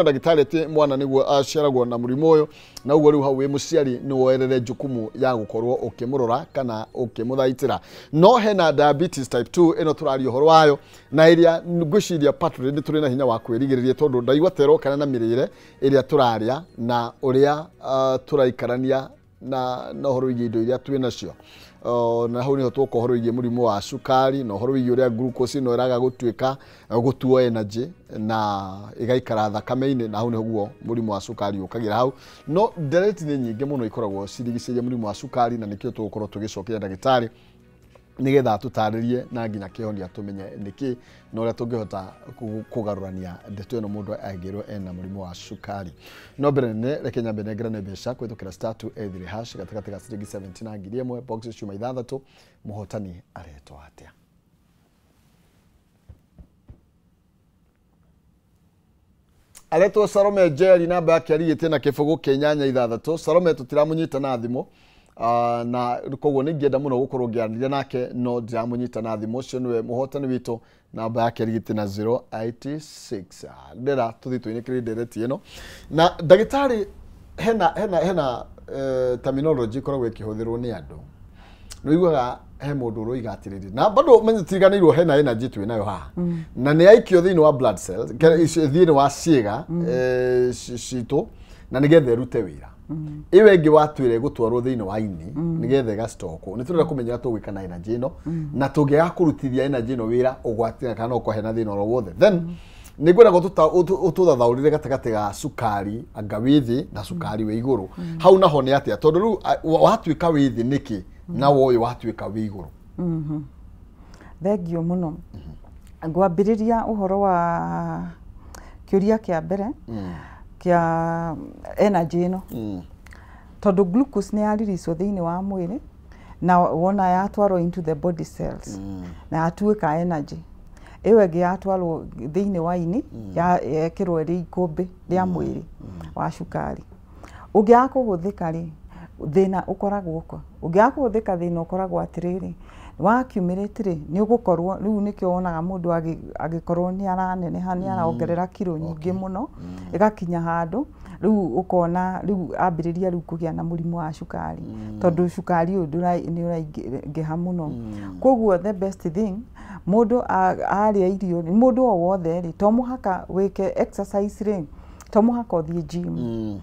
ndagitari ati mwana niguo aciaragwo na murimo uyu na uguo riu hau wi muciari ni woerere jukumu ya gukorwo ukimurora kana ukimuthaitira no hena diabetes type 2 ino turario horo wayo na iria ngwiciria patro ni turi na hinya wa kwirigiriria tondu ndaigwa tero kana na mirire iria turaria na uria turaikarania na horo indo iria twina cio na hau niho tukohoro murimo wa cukari no horo uria glucose no iraga gutuika gutuo energy na igaikara thakame-ini na hau niho guo murimo wa cukari ukagira hau no ndereti ni nyinge muno ikoragwo cirigicĩrie murimo wa cukari na nikio tugukorwo tugicokia ndagitari nigetha tutaririe na nginya kihonia tumenye niki no uria tungihota kugarurania ndeto ino mundu agirwo ena murimo wa cukari no mbere reke nyambe nengerane mbeca kwitukira *283# gatakati ga ciringi 70 na ngiri imwe boxes cuma 6 muhotani aretwo atia aretwo Salome Jerry namba yake arigite na kifugu kenyanya 6 Salome tutiramunyita na thimo na koguo ningienda muno gukorwo ngiarĩria nake no ndiramunyita na thimo cio niwe muhotani witu namba yake arigite na 086 ndera tuthi twinekire ndereti ino na ndagitari hena terminology koragwo ikihuthirwo ni andu noiguaga he mundu uroiga atiriri na bado menyitiganirwo hena energy twinayo ha na ni aikio thini wa blood cells thini wa ciĩga cito na nigetha irute wira iwe ngi watwire gutwarwo thini wa ini nigetha igastoko ni turira kumenya tugwika na energy ino na tungiga kurutithia energy ino wira ugwatina kana ukohena thini oro wothe then nigwira go tuthathaurire gatakati ga sukari angawithi na sukari we iguru hau naho ni atia tondu riu watwika withi niki na woyo watwika wi iguru thengio muno ngwambiriria uhoro wa kiuria kia mbere kia energy ino tondu glucose ni yariricio thiini wa mwiri na wona yatwarwo into the body cells na yatuika energy iwe ngi yatwarwo thiini wa ini yekirwo ri ikumbi ria mwiri wa cukari ungiaga kuhuthika ri thina ukoragwo ko ungiaga kuhuthika thina ukoragwo atiriri wa accumulate ni ugukorwo riu nikio wonaga mundu agikorwo ni araneneha ni araongerera kilo nyingi muno igakinya handu riu ukona riu ambiriria riu kugia na murimo wa cukari tondu cukari uyu ni uraingiha muno koguo the best thing mundu aria irio ni mundu o wothe ri to muhaka wike exercise ri to muhaka uthie gym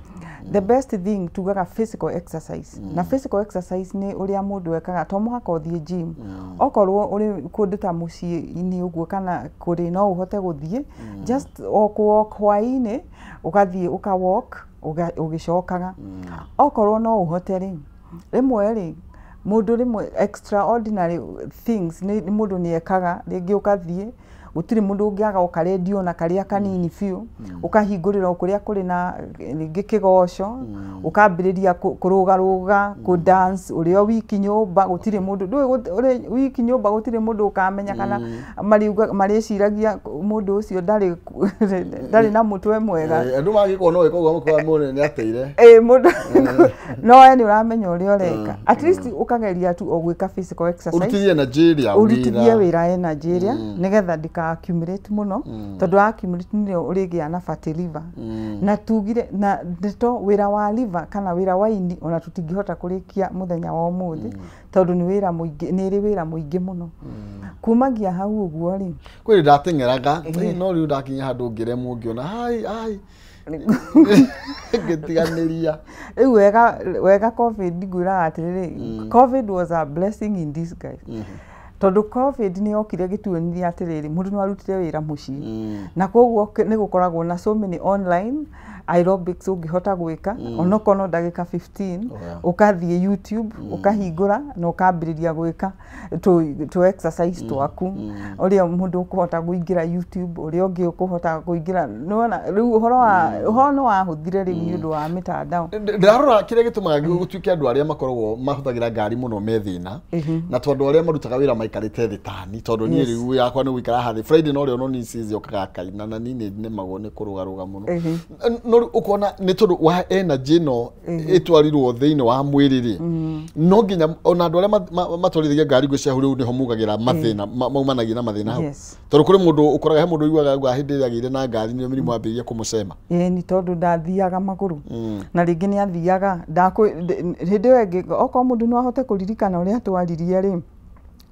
the best thing tugaga physical exercise na physical exercise ni uria mundu ekaga to muhaka uthie gym okorwo uri kundita mucii ini uguo kana kuri no uhote guthie just walk hwaini ugathie uka walk ugicokaga okorwo no uhote ri rimwe ri mundu rimwe extraordinary things ni mundu ni ekaga ringi ukathie gutiri mundu ungiaga ukaredio na karia kanini fiu ukahingurira kuria kuri na ringi kigoco ukambiriria kurugaruga ku dance urio wiki nyumba gutiri mundu uri wiki nyumba gutiri mundu ukamenya kana mariciragia mundu ucio ndari na mutwe mwega andu magikona we koguo mukwa mundu ni ateire mundu no ni uramenya urio reka at least ukageria tu ogwika physical exercise urutithie wira energy ria nigetha accumulate muno tondu accumulate ni urigia na fatty liver na tugire na ndeto wira wa liver kana wira wa ini ona tutingihota kurikia muthenya wa umuthi tondu ni wira muingi ni ri wira muingi muno kumagia hau uguo ri kwiri ndatengeraga no riu ndakinya handu ngiremwo ngiona hai getiganiria riu wega covid ngwiraga atiriri covid was a blessing in disguise tondu covid ni okire gituonirie atiriri mundu no arutire wira mucii na koguo ni gukoragwo na so many online aerobics ungihota gwika onokono ndagika 15 ukathie YouTube ukahingura na ukambiriria gwika to exercise twaku uria mundu ukuhota kuingira YouTube uria ungi ukuhota kuingira nona riu uhoro wa huthire ri ni undu wa mitandao ndarora kire gitumaga gutwike andu aria makoragwo mahuthagira ngari muno methina na tondu aria marutaga wira ikarite thitani tondu ni riu yakwa ni wikara hathi Friday no rio no ni cizi okagakai na ni ne magone kurugaruga muno no ukona ni tondu wa energy no itwarirwo thiini wa mwiriri no nginya ona andu aria matwarithagia ngari gwe cia huru ni ho mugagira mathina maumanagia na mathina hau tondu kuri mundu ukoraga he mundu yuaga gwa hindi ria gire na ngari ni mirimu ambiria kumucema ni tondu ndathiaga maguru na ringi ni athiaga hindi yo ingi oko mundu no ahote kuririkana uria twaririe ri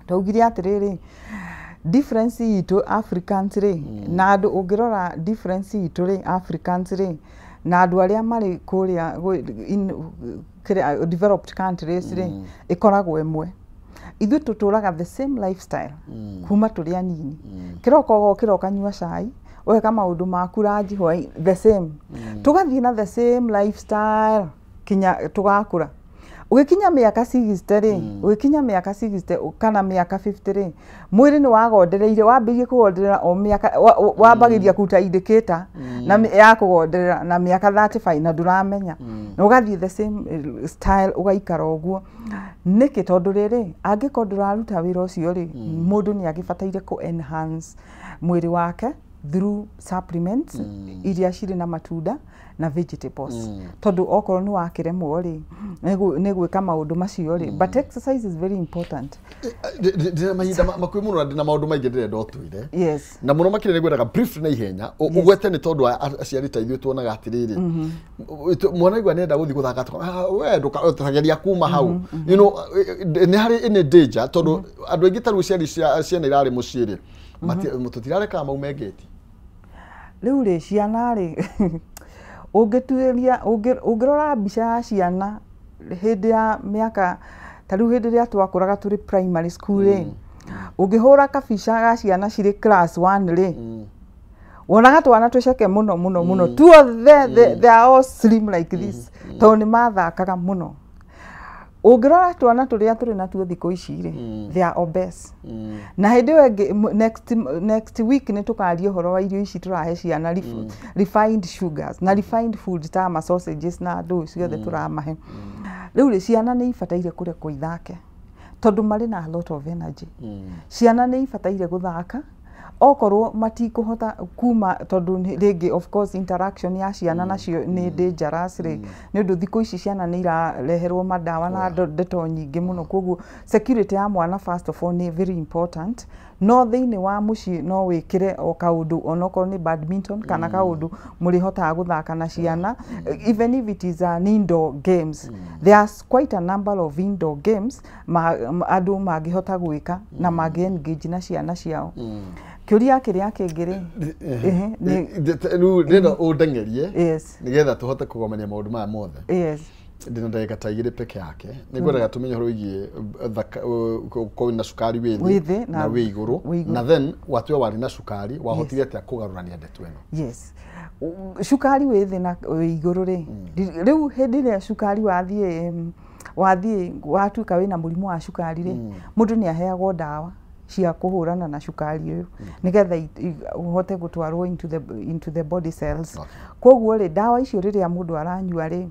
taugire atiriri difference itu Africans ri na andu ungirora difference itu ri Africans ri na andu aria mari kuria in developed countries ri ikoragwo imwe ithu tuturaga the same lifestyle kuma turi anini kiroko kanyua cai weka maundu maku ranji hwai the same tugathie na the same lifestyle kinya tugakura ugikinya miaka 60 ri ugikinya miaka 60 kana miaka 50 ri mwiri ni wagondereire wambirie kugonderera o miaka wambagiria kuta indicator na ya kugonderera na miaka 35 na duramenya na ugathie the same style ugaikara oguo niki tondu riri angikorwo nduraruta wira ucio ri mundu ni agibataire ku enhance mwiri wake through supplements iria ciri na matunda na vegetables tondu okorwo ni wakiremwo ri ni gwika maundu macio ri but exercise is very important ndina mahinda makwi muno ndina maundu maingi ndirenda utwire yes na muno makire ni gwendaga brief na ihenya ugwete ni tondu aciari ta ithuĩ tuonaga atiriri mwana igwa nenda guthi guthaka we ndukageria kuma hau you know ni hari in danger tondu andu aingi taru ciana irari muciri mututirareka maumengeti riu ri ciana ri ungituiria ungirora mbica ya ciana hindi ya miaka tariu hindi ria twakuraga turi primary school ri ungihura kabica ga ciana ciri class 1 ri wonaga twana tuceke muno two they are all slim like this tondu ni mathakaga muno ungirora twana turia turi natuo thiko ici ri they are obese na hindi next week ni tukaria horo wa irio ici turahe ciana refined sugars na refined food ta ma sausages na do ciothe turamahe riu ri ciana ni ibataire kurekwo ithake tondu mari na a lot of energy ciana ni ibataire guthaka okorwo matikuhota kuma tondu ringi of course interaction ya ciana nacio ni dangerous ri ni undu thiko ici ciana ni irareherwo madawa na ndeto nyingi muno koguo security ya mwana first of all ni very important no thiini wa muci no wikire o kaundu onokorwo ni badminton kana kaundu muri hota guthaka na ciana even if it is an indoor games there's quite a number of indoor games andu magihota gwika na magi engage na ciana ciao kiuria kiria kingiri ndio udengerie yes nigetha tuhote kugomania maundu maya mothe yes ndina ndagika ta igiri peke yake nigwenda tumenye horo igie ko na sukari withi na wi iguru na then watu wari na sukari wahotire atia kugarurania ndeto eno yes sukari withi na wi iguru ri riu hindi ria sukari wathie watuika wina murimu wa sukari ri mundu ni aheagwo dawa cia kuhurana na sukari uyu nigetha uhote gutwarwo into the body cells koguo ri dawa icio riria mundu aranyua ri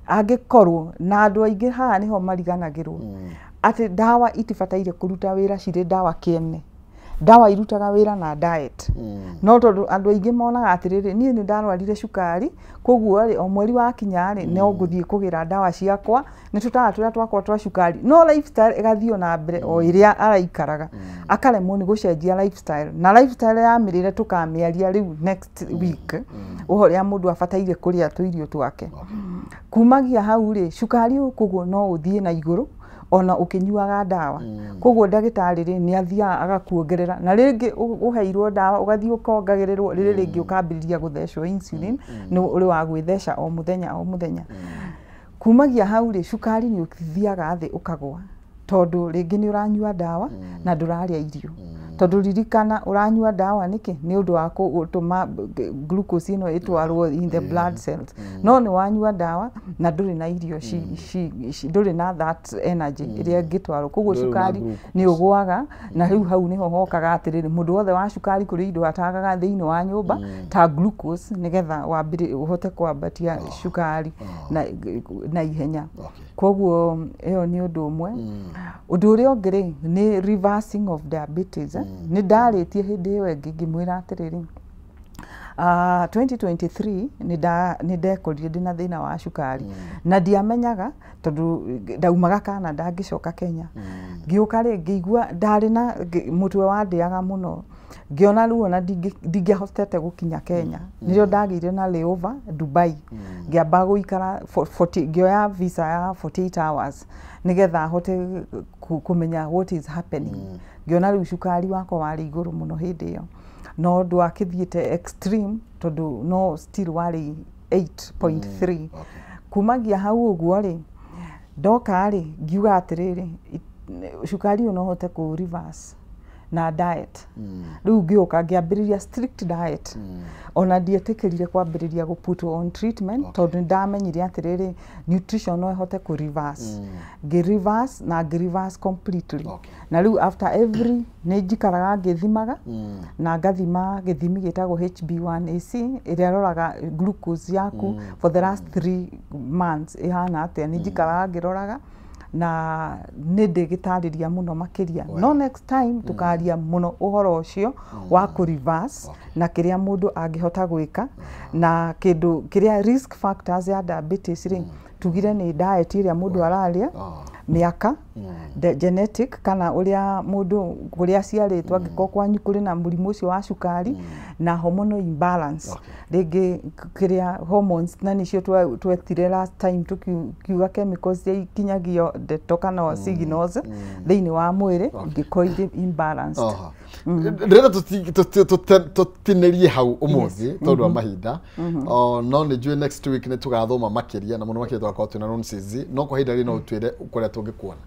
angikorwo na andu aingi haha niho mariganagirwo ati dawa itibataire kuruta wira ciri dawa kiene dawa irutaga wira na diet no tondu andu aingi monaga atiriri nie ni ndarwarire sukari koguo ri o mweri wa kinya ri no nguthie kugira dawa ciakwa ni tutaga turia twakwa twa sukari no lifestyle igathio na mbere o iria araikaraga akaremwo ni gucenjia lifestyle na lifestyle ya mirire tukamiaria riu next week uhoria mundu abataire kuria tuirio twake kumagia hau ri sukari koguo no uthie na iguru ona ukinyuaga dawa koguo ndagitari ri ni athia agakuongerera na ringi uheirwo dawa ugathie ukongagirirwo riri ringi ukambiriria guthecwo insulin ni uri wa gwithesha o muthenya kumagia hau ri sukari ni ukithiaga thi ukagwa tondu ringi ni uranyua dawa na nduraria irio tondu ririkana uranyua dawa niki ni undu wa gutuma glucose ino itwarwo in the blood cells no ni wanyua dawa na nduri na irio nduri na that energy iria ngitwarwo koguo sukari ni ugwaga na riu hau niho hokaga atiriri mundu wothe wa sukari kuri indo atagaga thiini wa nyumba ta glucose nigetha wambire uhote kwambatia sukari na ihenya koguo ĩyo nĩ ũndũ ũmwe ũndũ ũrĩa ũngĩ rĩ nĩ reversing of diabetes nĩ ndarĩtie hĩndĩ ĩyo ĩngĩ ngĩmwĩra atĩrĩrĩ 2023 nĩ ndekorire ndĩna thĩna wa cukari na ndiamenyaga tondũ ndaumaga Canada ngĩcoka Kenya ngĩũka rĩ ngĩigua ndarĩ na mũtwe wandĩaga mũno ngĩona rĩu ona ndingĩhotete gũkinya Kenya nĩrĩo ndagĩire na layover Dubai ngĩamba gũikara ngĩoya visa ya 48 hours nĩgetha hote kũmenya what is happening ngĩona rĩu cukari wakwa warĩ igũrũ mũno hĩndĩ ĩyo no ndwakĩthiĩte extreme tondũ no still warĩ 8.3 kumagia hau ũguo rĩ ndoka rĩ ngiuga atĩrĩrĩ cukari ũyũ no hote kũ reverse na diet rĩu ngĩũka ngĩambĩrĩria strict diet ona ndietĩkĩrire kwambĩrĩria put on treatment tondũ ndamenyire atĩrĩrĩ nutrition no ĩhote kũ reverse reverse na reverse completely na rĩu after every nĩ njikaraga ngĩthimaga na ngathima gĩthimi gĩtagwo HB1AC ĩrĩa roraga glucose yaku for the last 3 months ihana atĩa nĩ njikaraga ngĩroraga na nĩ ndĩgĩtarĩria mũno makĩria no next time tukaria mũno ũhoro ũcio wa kũ reverse na kĩrĩa mũndũ angĩhota gwĩka na kĩndũ kĩrĩa risk factors ya diabetes rĩ tugire nĩ diet ĩrĩa mũndũ ararĩa mĩaka genetic kana ũrĩa mũndũ ũrĩa ciarĩtwo angĩkorwo kwanyu kũrĩ na mũrimũ ũcio wa cukari na hormonal imbalance rĩngĩ kĩrĩa hormones na nĩcio twetire last time tukiuga chemicals ikinyagio kana signals thĩinĩ wa mwĩrĩ ingĩkorwo imbalance ndĩrenda tũtinĩrie hau ũmũthĩ tondũ wa mahinda no nĩ njũĩ next week nĩ tũgathoma makĩria na mũno makĩria tũgakorwo twĩna nonsense no kwa ihinda rĩrĩ no ũtwĩre kũrĩa tũngĩkuona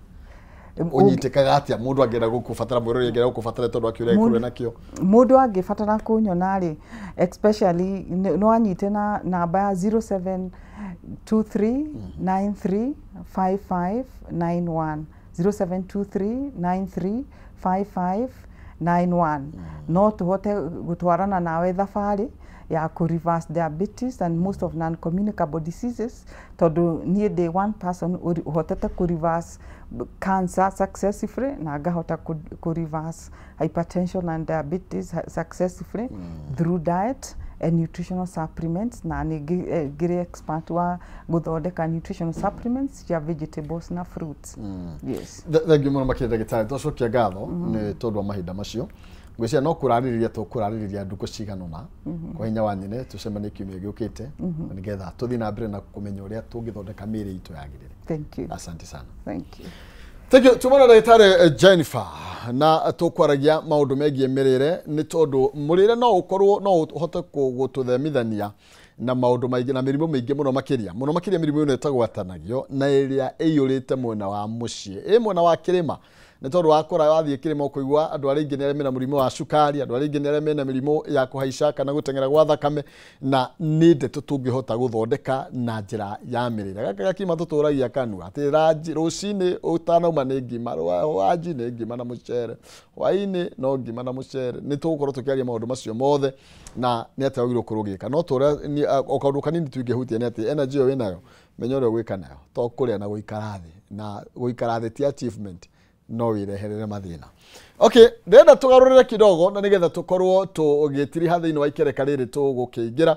ũnyitĩkaga atĩa mũndũ angĩenda gũkũbatara mwĩrĩ ũrĩa angĩenda gũkũbatara tondũ akĩũrĩa ikũrũ nakĩo mũndũ angĩbatara kũnyona rĩ especially no anyite na namba ya 0723935591 0723935591 no tuhote gũtwarana nawe thabarĩ ya kũ reverse diabetes and most of non-communicable diseases tondũ niĩ ndĩ one person uhotete kũ reverse cancer successfully na ngahota kũ reverse hypertension and diabetes successfully through diet and nutritional supplements na nĩ expert wa gũthondeka nutritional supplements cia vegetables na fruits yes thank you mũno makĩria ndagĩtarĩ tũcokia ngatho nĩ tondũ wa mahinda macio ngwĩciria no kũrarĩrĩria ndukũ ciganona kwa hinya wa nyine tucemanie kiumia gĩũkĩte nĩgetha tũthiĩ na mbere na kũmenya ũrĩa tũngĩthondeka mĩĩrĩ itũ yagĩrĩre thank you asante sana thank you tumana ndagĩtarĩ Jennifer na tũkwaragia maũndũ megiĩ mĩrĩre nĩ tondũ mũrĩre no ũhote gũtũthemithania na maũndũ maingĩ na mĩrimũ mĩingĩ mũno makĩria mĩrimũ ĩno ĩtagwatanagio na ĩrĩa ĩiyũrĩte mwena wa mũciĩ mwena wa kĩrĩma nĩ tondũ wakora wathiĩ kĩrĩma ũkũigua andũ arĩa aingĩ nĩ arĩa mena mũrimũ wa cukari andũ arĩa aingĩ nĩ arĩa mena mĩrimũ ya kũhaica kana gũteng'era gwa thakame na nĩ ndeto tũngĩhota gũthondeka na njĩra ya mĩrĩre gaka gakima tũtũragia kanua atĩ rũcinĩ ũtanauma nĩ ngima rwaji nĩ ngima na mũcere hwainĩ no ngima na mũcere nĩ tũgũkorwo tũkĩaria maũndũ macio mothe na nĩ atĩ wagĩrĩirwo kũrũgĩka no tũrĩa o kaũndũ kanini tũingĩhutia nĩ atĩ energy ĩyo wĩnayo menya ũrĩa gwĩka nayo to kũrĩa na gũikara thĩ na gũikara thĩ ti achievement no ireherere mathina okay ndenda tugarurire kidogo na nigetha tukorwo tugĩtiriha thĩinĩ wa ikereka rĩrĩ tũgũkĩingĩra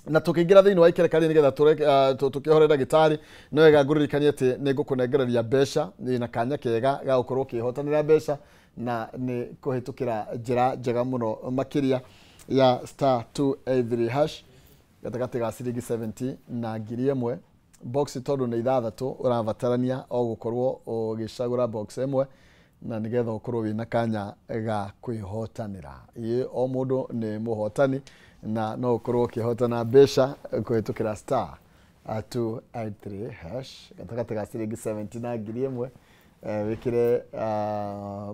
na tukĩingĩra thĩinĩ wa ikereka rĩrĩ nigetha tukĩhore ndagĩtarĩ no wega ngũririkanie atĩ nĩ ngũkũnengereria mbeca na kanya kega ga gũkorwo ũkĩhotanĩra mbeca na nĩ kũhĩtũkĩra njĩra njega mũno makĩria ya *283# gatagatĩ ga ciringi 70 na 1000 box tondũ nĩ ithathatũ ũrabatarania o gũkorwo ũgĩcagũra box ĩmwe na nigetha ũkorwo wĩna kanya ga kwĩhotanĩra o mũndũ nĩ mũhotani na no ũkorwo ũkĩhotana mbeca kũhĩtũkĩra *283# gatagatĩ ga ciringi 70 na 1000 wĩkĩre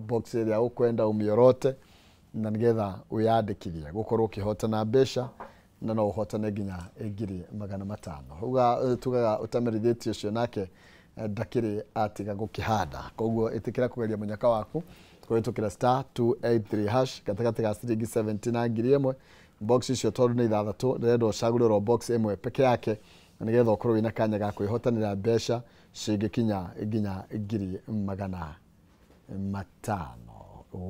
box ĩrĩa ũkwenda ũmĩorote na nigetha wĩyandĩkithie gũkorwo ũkĩhotana mbeca na no ũhotane nginya ngiri 500 uga tugaga utamerithĩtie ũcio nake ndakĩrĩ atiga gũkĩhanda koguo ĩtĩkĩra kũgeria mũnyaka waku kũhĩtũkĩra *283# gatagatĩ ga ciringi 70 na 1000 box icio tondũ nĩ ithathatũ ndĩrenda ũcagũrĩrwo box ĩmwe peke yake nigetha ukorwo wina kanya ga kwihotanira mbeca cingikinya nginya 500,000.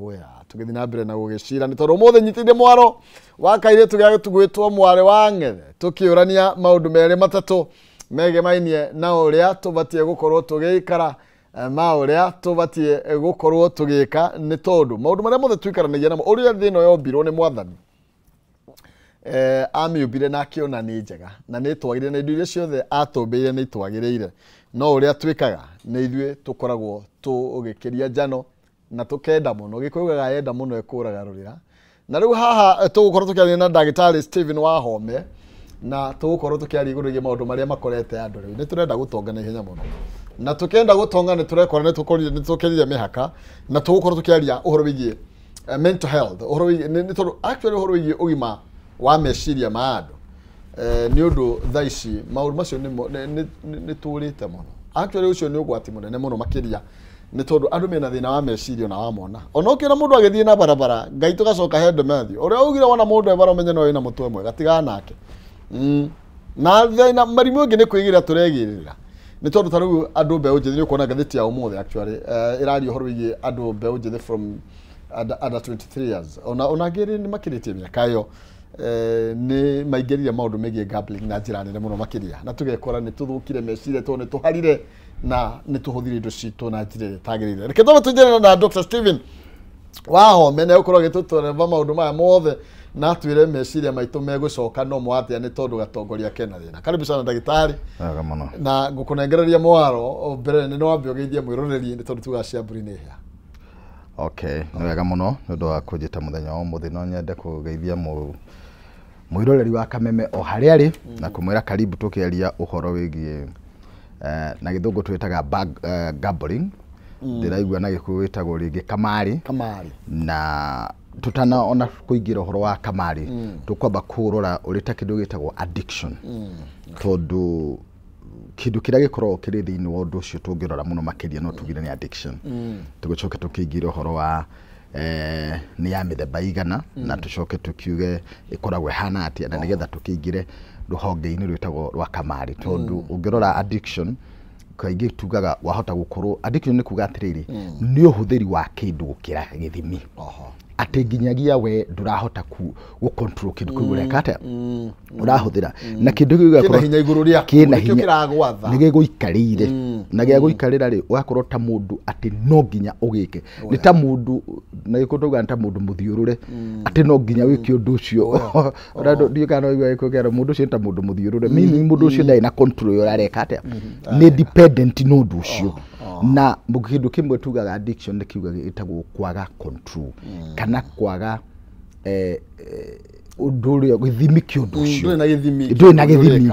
Oya tugithi na mbere na gugicira ni tondu muthe nyitinde mwaro wa kairitu gya tugwitwo mware wa ng'ethe tukiurania maundu mere matatu megemainie na uria tubatie gukorwo tugikara mauria tubatie gukorwo tugika ni tondu maundu maria mothe twikaranagia namo uria thino yombirwo ni mwathani amiumbire na akiona ni njega na ni twagire na indo iria ciothe atumbeire ni twagirire no uria twikaga ni ithue tukoragwo tugikiria njano na tukenda muno gikugaga yenda muno ekuraga rurira na riu haha tugukorwo tukiaria na Dagitari Stephen Wahome na tugukorwo tukiaria iguru maundu maria makorete andu riu ni turenda gutonga na ihenya muno na tukenda gutonga ni turekora ni tukirire mihaka na tugukorwo tukiaria uhoro wigie mental health uhoro wigie ni tondu actually uhoro wigie ugima wa meciria ma andu ni undu thaici maundu macio ni turite muno actually ucio ni ugwati munene muno makiria ni tondu andu mena thina wa meciria na wamona ona ukira mundu agithie na barabara ngai tugacoka hendo methi uria ugira wona mundu ebara menye no ina mutwe mwega tiga nake na thina marimu ngi ni kwigira turegirira ni tondu taru andu be ujithi ni kuona gatheti ya umuthe actually irari uhoro wigie andu be ujithi from under 23 years ona ngiri ni makiritie miaka yo ni maigeriria maundu megie gambling na njira nene muno makiria na tugekora ni tuthukire meciria to ni tuharire na ni tuhuthire indo citu na njira tagirire reke tuba tujere na Dr. Stephen Wahome na ukorwo gitutore maundu maya mothe na twire meciria maitu megucoka no mwatia ni tondu gatongoria kena thina karibu sana Dagitari na ngukunengereria mwaro mbere ni no wambio geithie mwiroreri ni tondu tugacia mburi ni hia. Okay, ni wega muno ndu wa kujita muthenya wa muthi no nyende kugeithia mwiroreri wa Kameme o haria ri na kumwira karibu tukiaria uhoro wigie na githungu twitaga gambling ndiraigua na gikuyu witagwo ringi kamari na tutana ona kuingira uhoro wa kamari tukwamba kurora urita kindu gitagwo addiction tondu kindu kiria gikorwo kiri thiini wa undu ucio tungirora muno makiria no tugire ni addiction tugucoke tukiingira uhoro wa ni ya mithemba igana na tucoke tukiuge ikoragwo hana atia na nigetha tukiingire ruhonge-ini rwitagwo rwa kamari tondu ungirora addiction kaingi tugaga wahota gukorwo addiction ni kuga atiriri ni uhuthiri wa kindu gukira githimi ati nginyagia we ndurahota ku control kindu kiu rekata urahuthira na kindu kiu gakorwo hinya iguru ria kina kiragwatha ni giguikarire na gia guikarira ri ugakorwo ta mundu ati no nginya ugike ni ta mundu na gikutuga ta mundu muthiurure ati no nginya wiki undu ucio rado ndikana igwa ikogera mundu ucio ta mundu muthiurure mimi mundu ucio ndai na control urarekata ni dependent no undu ucio na mukindu kimwe tugaga addiction ni kiuga gitagwo kwaga control kana kwaga undu githimi kiundu ucio ndu na githimi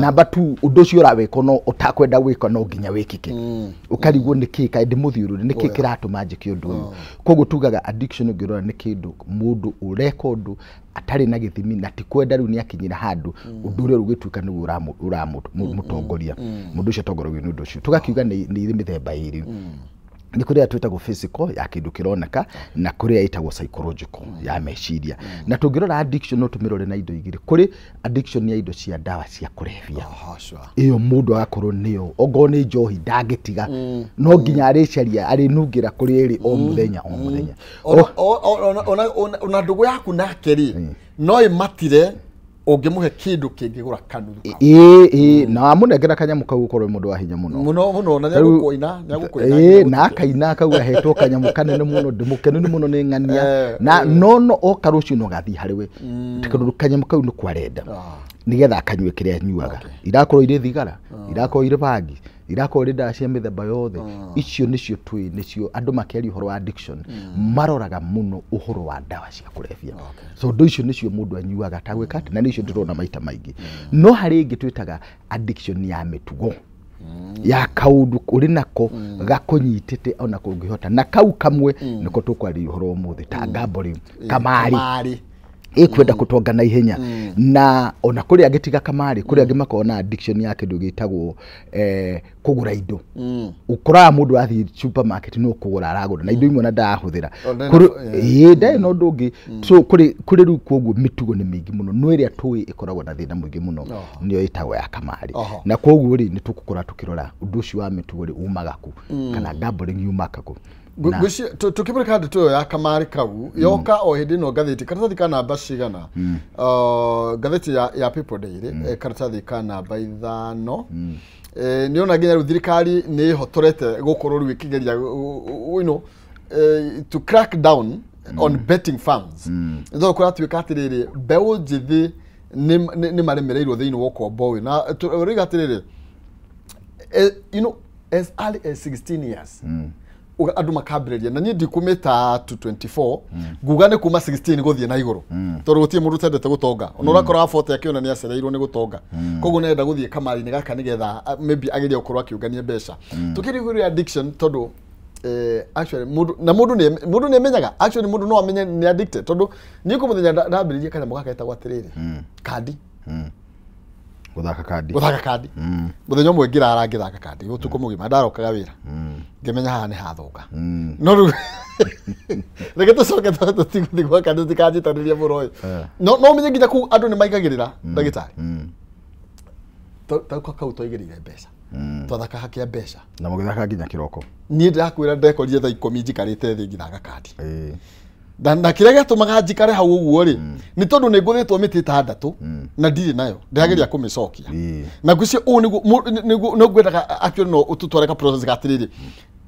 number 2 undu ucio uraweka no utakwenda gwika no nginya wikike ukarigwo niki kaindi muthiururi niki kiratuma njike undu uyu koguo tugaga addiction ngirora ni kindu mundu ureka undu atari na githimi na tikwenda riu ni akinyira handu undu uria rugituka ni mutongoria mundu ucio tongoragio ni undu ucio tugakiuga ni mithemba iri ni kuria twitagwo physical ya kindu kironeka na kuria itagwo psychological ya meciria na tungirora addiction no tumirore na indo igiri kuri addiction ya indo cia dawa cia kurevia iyo mundu agakorwo niyo ongo ni njohi ndangitiga no nginya aricaria ari nungira kuri eri o muthenya ona ndugu yaku nake ri no imatire ungimuhe kindu kingigura kanuthu na amunengera kanyamu kau ukorwo mundu wa hinya muno na nyagukoina na akaina kau ahetwo kanyamu kanene muno ndimukenu ni muno ni ng'ania na no okarucio no gathi hariwe tikandu kanyamu kau ni kwarenda nigetha akanywe kiria nyuaga irakorwo ire thigara irakorwo ire bangi irakorwo ire ndawa cia mithemba yothe icio nicio twi nicio andu makiari uhoro wa addiction maroraga muno uhoro wa ndawa cia kurevia so ndo icio nicio mundu anyuaga tagwika na nicio ndirona maita maingi no hari ingi twitaga addiction ya mitugo ya kaundu uri nako gakunyitite ona kungihota na kau kamwe niko tukwari uhoro umuthi ta gambling kamari ikwenda kutonga na ihenya na ona kuri agitiga kamari kuri angi makona addiction yake ndugitagwo kugura indo ukora mundu athi supermarket no kugura aragura na indo imwe na ndahuthira kuri ndai no ndungi so kuri ru koguo mitugo ni mingi muno no iria tui ikoragwo na thina mwingi muno nio itagwo ya kamari na koguo ri ni tukukora tukirora undu ucio wa mitugo ri umagaku kana gambling umakaku tukibura kandi tuyo ya kamari kau yoka o hindi no gatheti karatathi kana bashigana gatheti ya People Daily karatathi kana baithano ni ona nginya thirikari ni hotorete gukorwo rwikigeria you know to crack down on betting firms ndo kora tuika atiriri bewo jithi ni maremereirwo thiini wo kombo na riga atiriri you know as early as 16 years andu makabireria na ni ndikumita to 24 guga ni kuma 16 guthie na iguru tondu gutie mundu tendete gutonga ona urakora afote akiona ni acereirwo ni gutonga koguo nenda guthie kamari ni gaka nigetha maybe ageria gukorwo akiungania mbeca tukirigurira addiction tondu actually mundu ni menyaga actually mundu no amenye ni addicted tondu ni kumuthenya ndambiririe kana mugaka eta gwatiriri kadi guthaka kadi muthenya umwe ngira arangithaka kadi utuko mugima ndarokaga wira ngimenya haha ni hathuka no reke tucoke tutiguthi gwaka ndikanjitaniria muroyo no menye nginya ku andu ni maigagirira ndagitari ta kau toigirire mbeca twathaka hakia mbeca na mugithaka nginya kiroko ni ndakwira ndekorire thaa 10 njikarite thi ngithaka kadi na kire gatumaga njikare hau uguo ri ni tondu ni nguthitwo miti 6 na ndiri nayo ndageria kumicokia na ngwicio u no ngwendaga actually no ututwareka process gatiriri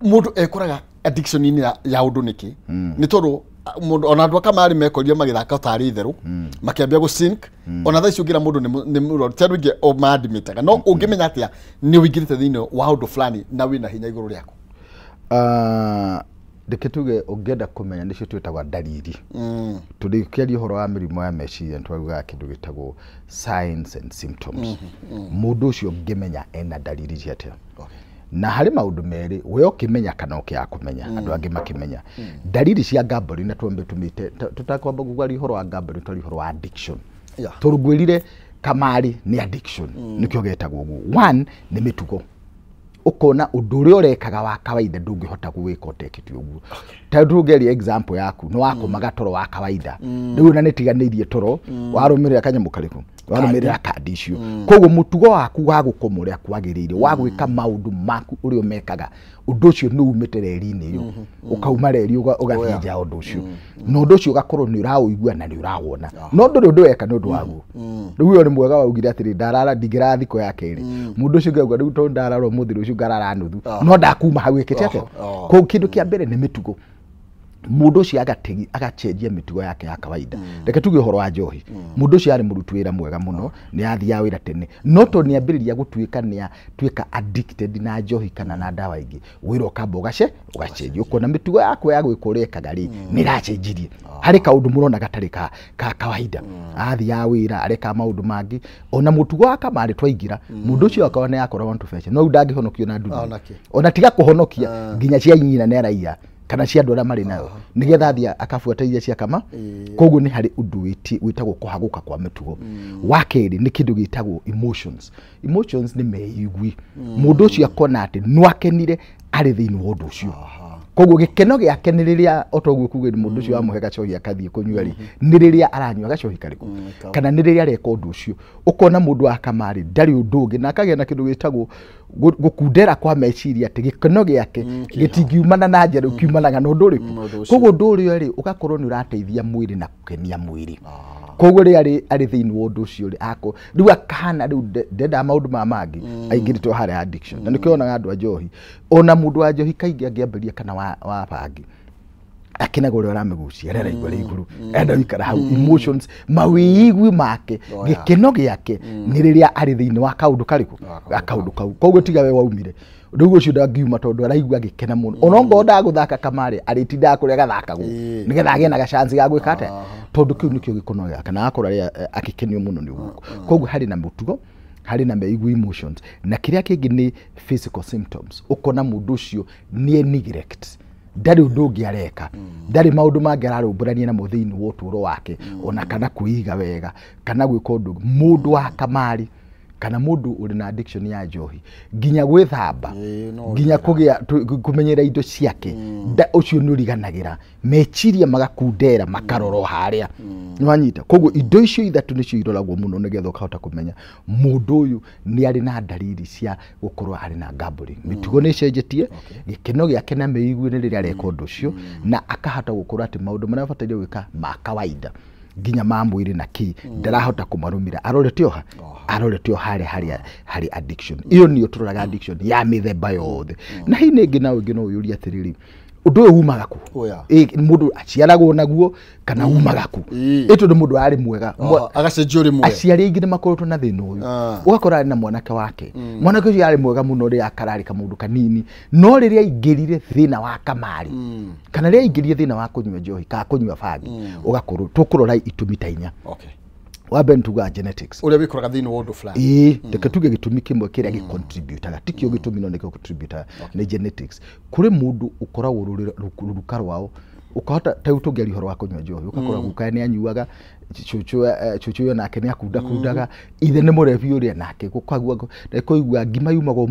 mundu ekuraga addiction ini ya undu niki ni tondu mundu ona andu akamari mekoria magithaka tari itheru makiambia gu sink ona thaa icio ngira mundu ni muro tondu nge o maadmitaga no ungimenya atia ni wingirite thiini wa undu fulani na wina hinya iguru riako Diketuge ogeda kumenya nicio twitagwa dalili tulikiaria horo wa mirimo ya meciria twaruga kindu gitagwo signs and symptoms mundu ucio ngimenya ena dalili ciate na hari maundu meri we okimenya kana okiakumenya andu angi makimenya dalili cia gambling na twambe tumite tutakwamba gugwari horo wa gambling tuli horo wa addiction turugwirire kamari ni addiction nikyo getagwo one ni mitugo ukona undu uri urekaga wa kawaida ndungihota gwika utekiti uguo ta ndungeria example yaku no wako magatoro wa kawaida riu na nitiganirie toro warumirira kanyamu kariku warumirira kadi icio koguo mutugo waku wa gukomuria kwagirire wa gwika maundu maku uri umekaga undu ucio ni umite reri-ini iyo ukauma reri ugathinja undu ucio no undu ucio ugakorwo ni urauigua na ni urawona no nduri undu weka ni undu waguo riu uyo ni mwega waugire atiri ndarara ndingira thiko ya keri mundu ucio ngauga riu to ndarara muthiri ucio ngarara nuthu no ndakuma hau ikite ate ko kindu kia mbere ni mitugo mundu ucio agachenjia mitugo yake ya kawaida reke tuge horo wa njohi mundu ucio ari murutwira mwega muno ni athia wira tene no to ni ambiriria gutuika ni tuika addicted na njohi kana na dawa ingi wira ukamba ugachenjia ukona mitugo yako ya gwikurekaga ri ni rachenjirie hari kaundu murona gatari ka kawaida athia wira areka maundu mangi ona mutugo wa kamari twaingira mundu ucio akona yakora want to fetch no ndangihonokio na ndudu ona tiga kuhonokia nginya cia nyina ne raia kana cia ndora mari nayo nigetha thia akafuata iria cia kama koguo ni hari undu witagwo kuhaguka kwa mitugo wakeri ni kindu gitagwo emotions ni meigwi mundu ucio akona ati nwakenire ari thiini wa undu ucio koguo gikeno giake ni riria otoguo kugira mundu ucio amuhe gacohi akathie kunyua ri ni riria aranyua gacohi kariku kana ni riria areka undu ucio ukona mundu akamari ndari undu ungi na akagia na kindu gitagwo gukundera kwa meciria ati gikeno giake gitingiumana na njera ukiumanaga na undu uriku koguo undu urio ri ugakorwo ni urateithia mwiri na kukenia mwiri koguo ri ari thiini wa undu ucio ri ako riu akahana riu ndenda maundu mangi aingiritwo hari addiction na nikionaga andu a njohi ona mundu wa njohi kaingi angiambiria kana wa bangi akinaga uria uramigucia rera igwa ri iguru enda wikara hau emotions mawiigwi make gikeno giake ni riria ari thiini wa kaundu kariku akaundu kau koguo tiga we waumire riu ucio ndangiuma tondu araigua gikena muno onongo ndaguthaka kamari aritinda kuria gathakagwo nigetha agie na gachance ga gwika ate tondu kiu nikio gikono giake na akora ria akikenio muno ni uguo koguo hari na mutugo hari na meigwi emotions na kiria kingi ni physical symptoms ukona mundu ucio ni neglect ndari undu ungi areka ndari maundu mangi ararumburania na muthini wa uturo wake ona kana kuiga wega kana gwika undu mundu wa kamari kana mundu uri na addiction ya njohi nginya gwithamba nginya kugia kumenyera indo ciake ucio nuriganagira mechiria magakundera makaroro haria nwanyita koguo indo icio ithatu nicio iroragwo muno nigetha ukahota kumenya mundu uyu ni ari na dalili cia gukorwo ari na gambling mitugo ni cenjetie gikeno giake na meigwi ni riria areka undu ucio na akahota gukorwo ati maundu maria abatairie gwika ma kawaida nginya mamwiri na ki ndarahota kumarumira arorete hari addiction iyo niyo turoraga addiction ya mithemba yothe na hi ningi na ungi no uyuria atiriri undu uyu umaga ku mundu aciaragwo naguo kana umaga ku ito ndi mundu ari mwega agacenjio mwega aciari aingi ni makorotwo na thina uyu ugakora ari na mwanake wake mwanake uyu ari mwega muno ri akarari ka mundu kanini no riria ingirire thina wa kamari kana riria ingirire thina wa kunywa njohi ka kunywa bangi ugakorwo tukurora itumi ta inya wabe ntuga genetics uria bikoraga thini wa undu fulani teke tuge gitumi kimwe kiria gicontributaga tikio gitumi no nikio contributor ni genetics kuri mundu ukoragwo ruruka rwao ukahota tau tungeri horo wa kunywa njohi ukakora guka ni anyuaga chuchu nake ni akundaga ithe ni murebi uria nake gukagua kuigua ngima yumaga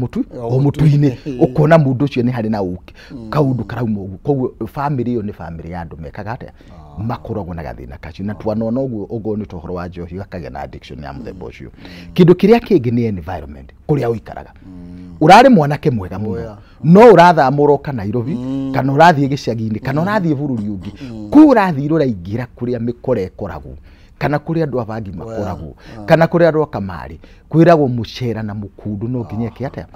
mutu-ini ukona mundu ucio ni hari na uki kaundu karauma ugu koguo family yo ni family ya andu mekaga atia makoragwo na gathina kacio na twanona uguo ni tohoro wa njohi gakagĩa na addiction ya muthemba ucio kindu kiria kingi ni environment kuria uikaraga urari mwanake mwega muno no urathamũrwo kana Nairobi kana urathie gicagi-ini kana urathie bururi ungi ku urathie uraingira kuria mikore ekoragwo kana kuria andu abangi makoragwo kana kuria andu akamari kwiragwo mucera na mukundu no nginya kiate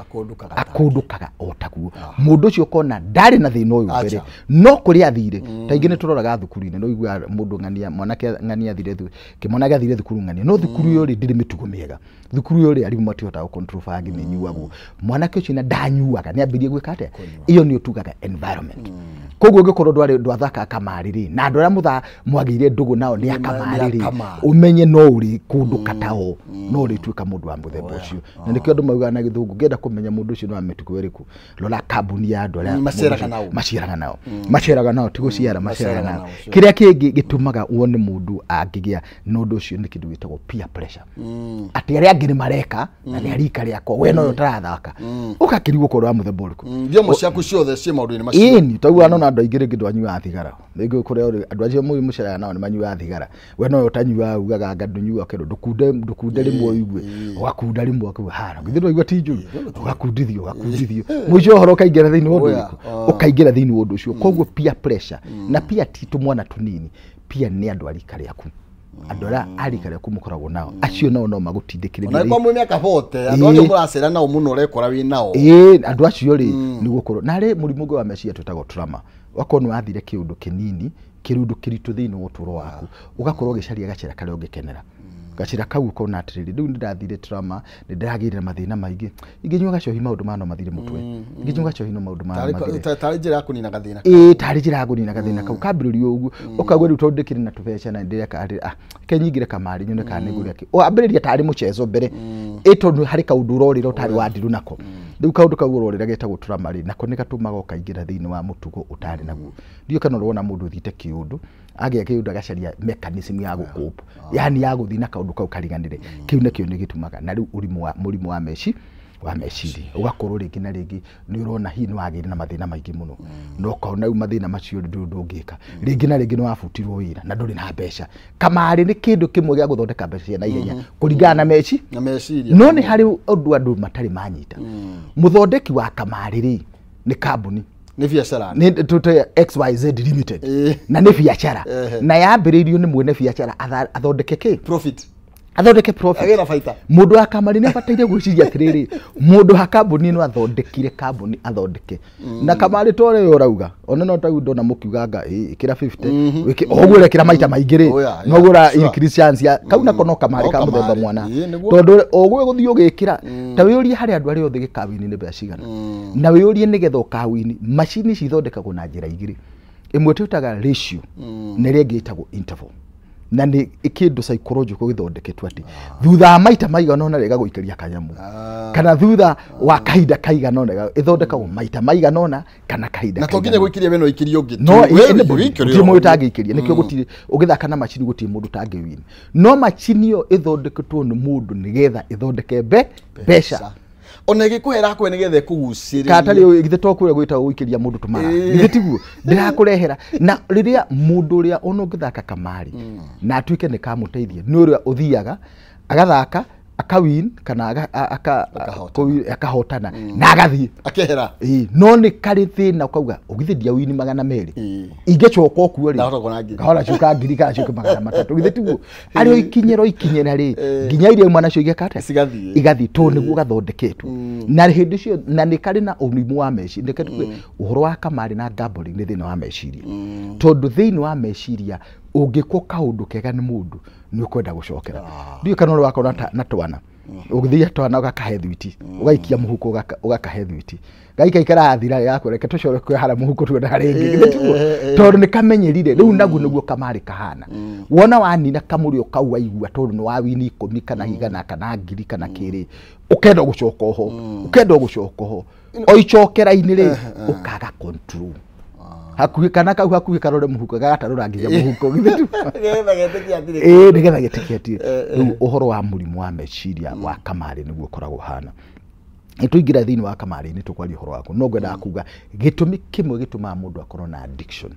akundukaga otaguo mundu ucio kona ndari na thina uyu mbere no kuria athire taingi ni turoraga thukuru-ini no igua mundu ngania mwanake ngania athire kimwana gathire thukuru ngania no thukuru yori ndiri mitugo miega thukuru yori ari matihota control bangi ni nyuagwo mwanake ucio na ndanyuaga ni ambirie gwika ate iyo ni utugaga environment koguo ngikorwo ndwathaka kamari ri na andu aria mutha mwagire ndugu nao ni akamari ri umenye no uri kundu katao no uri tuika mundu wa muthemba ucio na nikio andu mauga na githungu ngenda kumenya mundu ucio no amituko iriku rora kambuni ya andu aria maceraga nao tiguciara maceraga nao kiria kingi gitumaga uone mundu angigia no ndu ucio ni kindu gitagwo peer pressure ati aria angi ni mareka na ni arika riakwa we no utarathaka ukakirigwo korwo wa muthemba uriku thiomo ciaku ciothe ci maundu-ini macio ini tauga no andu aingi ringi ndwanyua thigara ningi kuria andu acio muceraga nao ni manyua thigara we no utanyua ugaga ndunyua kindu ndukunde rimwe igwe wakunda rimwe akuhara ngithiro igwa tinju ugakundithio mwijo horo kaingira thiini wondu ukaingira thiini wondu ucio koguo peer pressure na pia titu mwana tunini pia ni andu arika riaku andu aria arika riaku mukoragwo nao acio no magutindikiriria na kwa mwe miaka 40 andu acio muracera nao muno rekora wi nao andu acio ri ni gukorwo na ri murimu gwa meciria twetagwo trauma wakorwo ni wathire kiundu kinini kirundu kiritu thiini wa uturo waku ugakorwo gicaria gacira karia ungikenera gacira kau ko na atiriri riu ndirathire trauma ndiragirira mathina maingi inginyua gacohi maundu mano mathire mutwe inginyua gacohi no maundu mano mathire tari njira ya kunina gathina tari njira ya kunina gathina kau kambiririo ugu ukagwe riu tondikire na tubeca na ndireka kenyingire kamari nyone kana ngure ki o ambiriria tari muchezo mbere ito hari kaundu urorira tari wandiru nako riu kaundu kau urorira getagwo trauma ri nako nikatumaga ukaingira thiini wa mutugo utari naguo ndio kana urona mundu thite kiundu agia kiundu agacaria mechanism ya gukupa yani ya guthina kaundu kau kariganire kiu nekio ni gitumaga na riu murimu wa meciri ugakorwo ringi na ringi ni urona hi ni wagire na mathina maingi muno no kauna u mathina macio ndungika ringi na ringi no wafutirwo wira na nduri na mbeca kamari ni kindu kimwe gya guthondeka mbeca na ihenya kuringana na meciria no ni hari andu matari manyita muthondeki wa kamari ri ni kambuni ni biashara ni tute XYZ Limited na ni biashara na yambiririo ni mwene biashara athondeke profit agera baita mundu wa kamari ni abataire gwiciria atiriri mundu ha kambuni no athondekire kambuni athondeke na kamari tore urauga ona no tagu ndona mukiuganga ikira 50 wiki ogure kira maita maingiri no gura increase ya kau nako no kamari ka muthemba mwana tondu ogwe guthio gikira ta wiyurie hari andu ari othe gikawini ni mbeca cigana na wiyurie nigetha ukawini macini cithondekagwo na njira igiri imwe twitaga ratio na ria ngitagwo interval na nä kä ndå psychological githondeketwo ati thutha maita maigana ona rega guikaria kanyamu kana thutha wa kahinda kaigana ona ithondekagwo maita maigana ona kana kahinda na to nginya guikiria weno ikirio ngi no nä må tangikiria nä kä gå ũgĩthaka na macini gũtirĩ mũndũ tangĩwini no macini ĩyo ĩthondeketwo nĩ mũndũ nĩgetha ĩthondeke mbeca ona igikuhera kwe nigethe kuguciriria katari igithe tokure gwita guikiria mundu tumara igithe tiguo ndirakurehera na riria mundu uria ona ngithaka kamari na atuike ni kamuteithia ni uria uthiaga agathaka akawin kana akahotana na agathie akehera no ni kari thina ukauga ugithe dia wini 200 ingecoka okuo ri kahora cuka ngiri kana cuka 300 ugithe tiguo ari ikinyera ri nginya irio mwana cio igekata igathie to niguo gathondeketwo na hindi cio na ni kari na ũrimu wa meciria ndeketwe uhoro wa kamari na gambling ni thina wa meciria tondu thina wa meciria ungikwo kaundu kega ni mundu ni ukwenda gucokera ndio kana uri wako na twana ugithia twana ugakahe thwiti ugaikia muhuko ugakahe thwiti gaika ikara thira yako reke tucore kwe hara muhuko tu na ringi tondu ni kamenyerire riu naguo niguo kamari kahana wona wanina kamurio kau waigua tondu ni wawini 10 kana higana kana ngiri kana kiri ukenda gucoka ho oicokera-ini ri ukaga control hakuhi kana kau hakuhi karore muhuko gagatarura nginya muhuko nigetha getikia riu uhoro wa murimu wa meciria wa kamari niguo koragwo hana ituingira thini wa kamari ni tukwaria uhoro wako no ngwenda kuga gitumi kimwe gituma mundu akorwo na addiction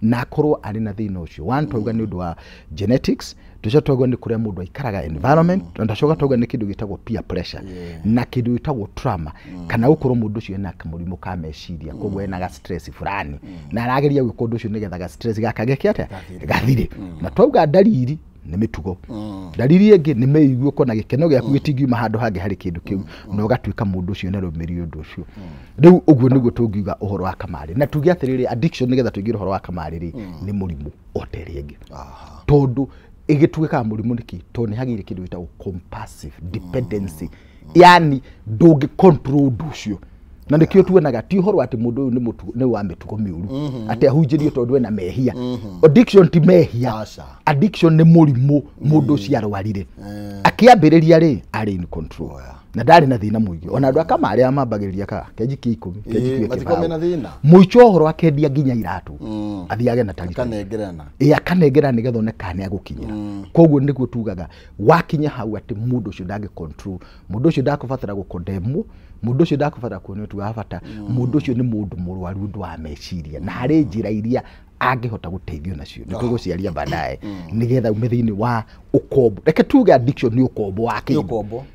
na akorwo ari na thina ucio one twauga ni undu wa genetics tuco twauga ni kuria mundu aikaraga environment ndacoka twauga ni kindu gitagwo peer pressure na kindu gitagwo trauma kana gukorwo mundu ucio ena kamurimu ka meciria kogwo ena ga stress fulani na arageria gwika undu ucio nigetha ga stress gakageke atia gathire na twauga dalili ni mitugo dalili ingi ni meiguo kona gikeno giaku gitingiuma handu hangi hari kindu kiu no gatuika mundu ucio na rumiri undu ucio riu uguo niguo tungiuga uhoro wa kamari na tugi atiriri addiction nigetha tuigire uhoro wa kamari ri ni murimu oteri ingi tondu igituika murimu niki to ni hagire kindu gitagwo compulsive dependency yani ndungi control undu ucio na nikio tuonaga ti uhoro ati mundu uyu ni mutugo ni wa mitugo miuru ati ahunjirio tondu ena mehia addiction ti mehia addiction ni murimu mundu ucio arwarire akiambiriria ri ari in control na ndari na thina muingi ona andu akamari amambagiriria ka keji 10 keji matikome na thina muicho uhoro akendia nginya iratu athiage na tarika kanengerana akanengerana nigetha oneka ni agukinyira koguo niguo tugaga wakinya hau ati mundu ucio ndage control mundu ucio ndakubatara gukondemwo mundu ucio ndakubatara kuonio tu abata mundu ucio ni mundu murwaru ndu wa meciria na hari njira iria angihota guteithio nacio ni tuguciaria baadaye nigetha umethini wa ukombo reke tuge addiction ni ukombo wake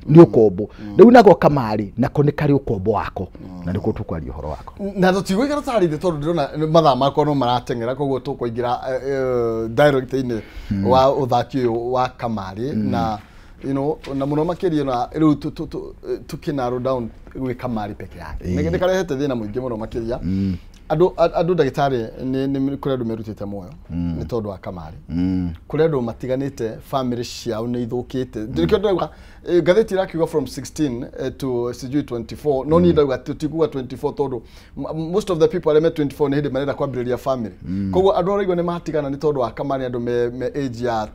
ni ukombo riu nako kamari nako ni kari ukombo wako na niko tukwaria uhoro wako na tutigwikara tari de tondu ndona mathaa makwa no maratengera koguo tukuingira direct-ini wa uthaki wa kamari na you know na muno makiria na riu tukinaro down gwi kamari peke yake nigende karehete thina muingi muno makiria andu ndagitari ni kuri andu merutite moyo ni tondu wa kamari kuri andu matiganite family ciao ni ithukite ndikio ndauga gatheti rakiuga from 16 to CG24 no ni ndauga tutikuga 24 tondu most of the people are 24 ni hindi marenda kwambiriria family koguo andu araigwa ni matigana ni tondu wa kamari andu me age ya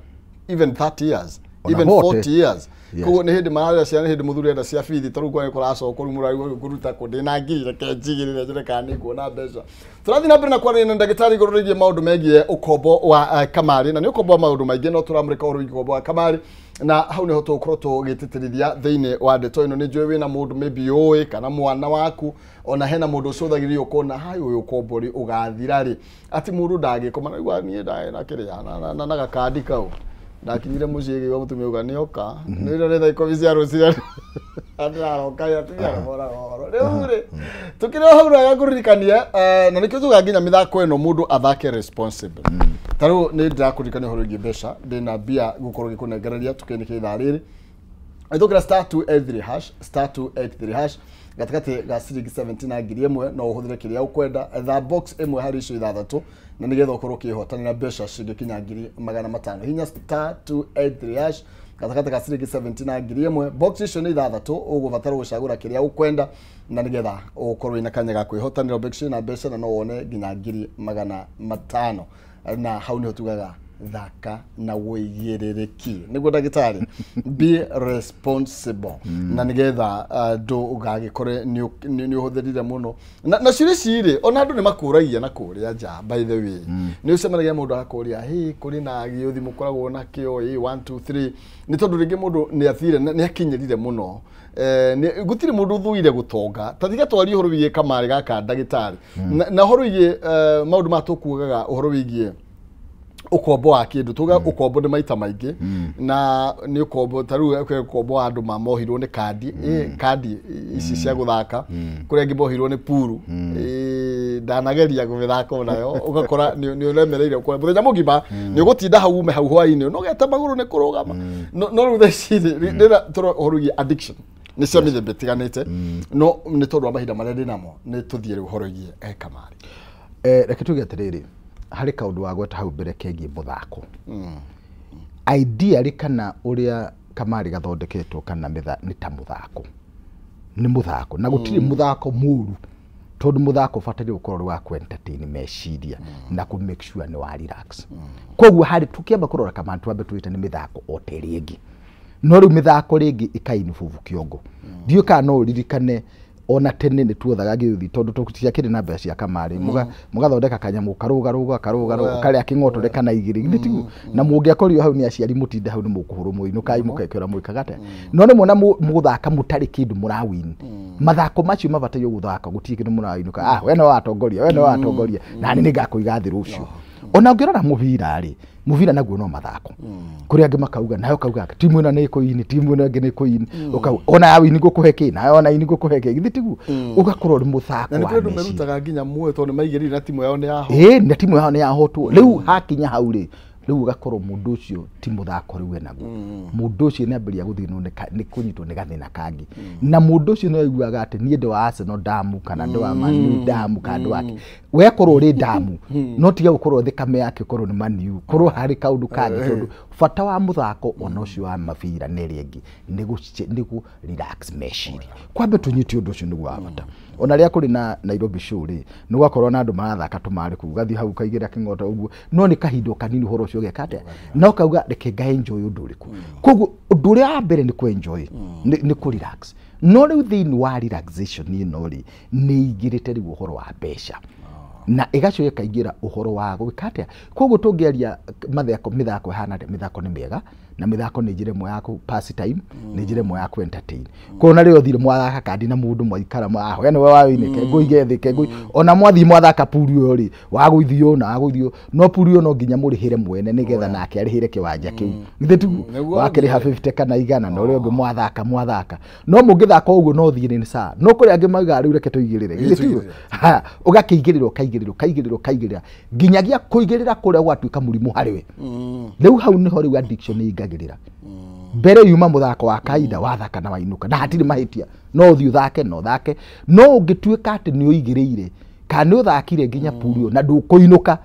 even 30 years even 40 years koguo ni hindi mararira ciana hindi muthuri enda cia bithi taru kwa kuracoka ru murari kuruta kundi na ngiri reke njigirire njire kana kuona mbeca turathi na mbere na kwaria na ndagitari igururirie maundu megie ukombo wa kamari na ni ukombo wa maundu maingi no turamurika uru ukombo wa kamari na hau ni hoto ukoro tugititirithia thiini wa ndeto ino ni njui wina mundu maybe oi kana mwana waku ona hena mundu ucuthagirio kona hai uyu ukombo ri ugathira ri ati mundu ndagikoma na igwa nie ndae na kiria na gakadi kau ndakinyire muciĩ gĩwa mũtumia uga nĩoka nĩrĩo nĩ thaa ikũmi cia rũciinĩ andĩraroka atumia mora horo rĩu rĩ tukĩrĩ hau na gakũririkania na nĩkĩo tuga nginya mĩthako ĩno mũndũ athake responsible tarĩu nĩ ndĩrakũririkania ũhoro wĩgiĩ mbeca ndĩna mbia gũkorwo gĩkũnengereria tukĩnĩkĩa ithaa rĩrĩ ĩthũkĩra *283# gatakati ga ciringi 17 na ngiri ĩmwe no ũhũthĩre kĩrĩa ũkwenda etha box ĩmwe harĩ icio ithathatũ na nigetha ukorwo kihotanira mbeca cingikinya ngiri 500 hinya *283# gatakati ga ciringi 17 na ngiri ĩmwe box icio ni ithathatũ ũgũbatara gucagura kĩrĩa ũkwenda na nigetha ukorwo ina kanya ga kwihotanira box na mbeca na no wone nginya ngiri 500 na hau ni tugaga thaka na wĩigĩrĩrĩki nĩguo ndagĩtarĩ be responsible na nĩgetha ndũ ũgagĩkore nĩ ũhũthĩrire mũno na ciri ona andũ nĩ makũragia na kũrĩa nja by the way nĩ ũcemanagia mũndũ akũria hey kũrĩ na gĩũthi mũkoragwo na kĩo 1 2 3 nĩ tondũ rĩngĩ mũndũ nĩ athire nĩ akinyĩrire mũno gutiri mundu thuire gutonga tathika twari horo wigie kamari gaka ndagitari na horo wigie maundu matukugaga horo wigie ukombo wa kindu tuga ukombo ni maita maingi na ni ukombo taru ukombo andu mamohirwo ni kandi ici cia guthaka kuria ngi bohirwo ni puru ndanageria guthaka nayo ugakora ni uremereire kwa muthenya mugima ni ugutinda hau ume hau hwaini no geta maguru ni kurugama no ru theci ndira toro horo wigie addiction ni cia mithemba itiganite no ni tondu wa mahinda maria ndinamo ni tuthie uhoro wigie kamari reke tuge atiriri hari kaundu wa gweta hau mbere kegie muthako ideally kana uria kamari gathondeketwo kana ni ta muthako ni muthako na gutiri muthako muru tondu muthako fatari gukorwo wa ku entertain meciria na ku make sure ni wa relax koguo hari tukiamba kurora kama twambe tuite ni mithako oteri ingi no ru mithako ringi ikainifuvu kiongo dio kana no ririkane ona tene ni tuothaga giuthi tondu tukiakire na mbeca cia kamari mugathondeka kanyamu karuga karia kingoto rekana igiri githitigu na mungiakorio hau ni aciari mutinde hau ni mukuhuru muinu kai mukekera muikagate no ni mona muguthaka mutari kindu murawin mathako macio mabatayo guthaka gutie kindu murawinũka we no watongoria na ni ngakuiga thi rucio ona ngirora muvira naguo no mathako kuria angi makauga nayo kauga timu ino ni kuini timu ino ngi ni kuini ona yawi ni gukuhe kina ona ini gukuhe ki githitigu ugakorwo ri muthako na ni merutaga nginya muwe tondu maigiri na timu yao ni yaho na timu yao ni yahotwo riu hakinya hau ri riu ugakorwo mundu ucio ti muthako riu enaguo mundu ucio ni ambiria guthinwo ni kunyitwo ni gathina kangi na mundu ucio no aiguaga ati nie ndi wa Arsenal damu kana ndi wa Man U damu kandu wake we korwo ri damu no tiga gukorwo thikame yake korwo ni Man U korwo hari kaundu kangi tondu fata wa muthako ona ucio wa mabira ni ringi ni gu relax meciria kwambe tunyiti undu ucio ni gwa bata ona ria kuri na Nairobi show ri ni gwakorwo na andu marathaka tumari ku gathi hau kaigira kingoto uguo no ni kahindo kanini horo ucio gekate no kauga reke ga enjoy undu uriku koguo undu uria wa mbere ni ku enjoy ni ku relax no riu thini wa relaxation ni no ri ni igirite riu uhoro wa mbeca na igacio ikaingira uhoro wa gwikate koguo tungiaria mithako hana mithako ni mega na mithako ni njire mwe yaku pass time ni njire mwe yaku entertain kona rio thire mwathaka kandi na mundu mwaikara we ni we wawine ke nguige thi ke ngui ona mwathi mwathaka puru yo ri waguithio na waguithio no puru yo no nginya murihire mwene nigetha nake arihire kiwanja kiu githitu wakiriha 50 kana igana no rio ngi mwathaka no mungithaka uguo no thire ni saa no kuri angi mauga riu reke tuigirire githitu ugakiigirira kaigirira nginyagia kuigirira kuria gwatuika murimu hariwe riu hau ni hori addiction igagirira mbere yuma muthako wa kaida wathaka na wainuka na hatiri mahitia no thi uthake no ungituika ati ni uigirire kana uthakire nginya puru na ndukuinuka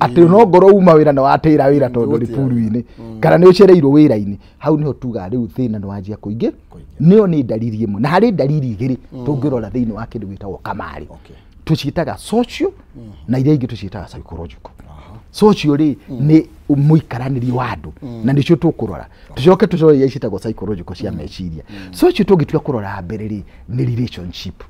ati no ngoro uma wira na watira wira tondu ri puru-ini kana ni ucereirwo wira-ini hau niho tuga riu thina ni wanjia kuingi niyo ni dalili imwe na hari dalili igiri tungirora thiini wa kindu gitagwo kamari tuciitaga social na iria ingi tuciitaga psychological social ri ni muikaraniri wa andu na nicio tukurora tucoke tucore iria ciitagwo psychological cia meciria social tungitua kurora mbere ri ni relationship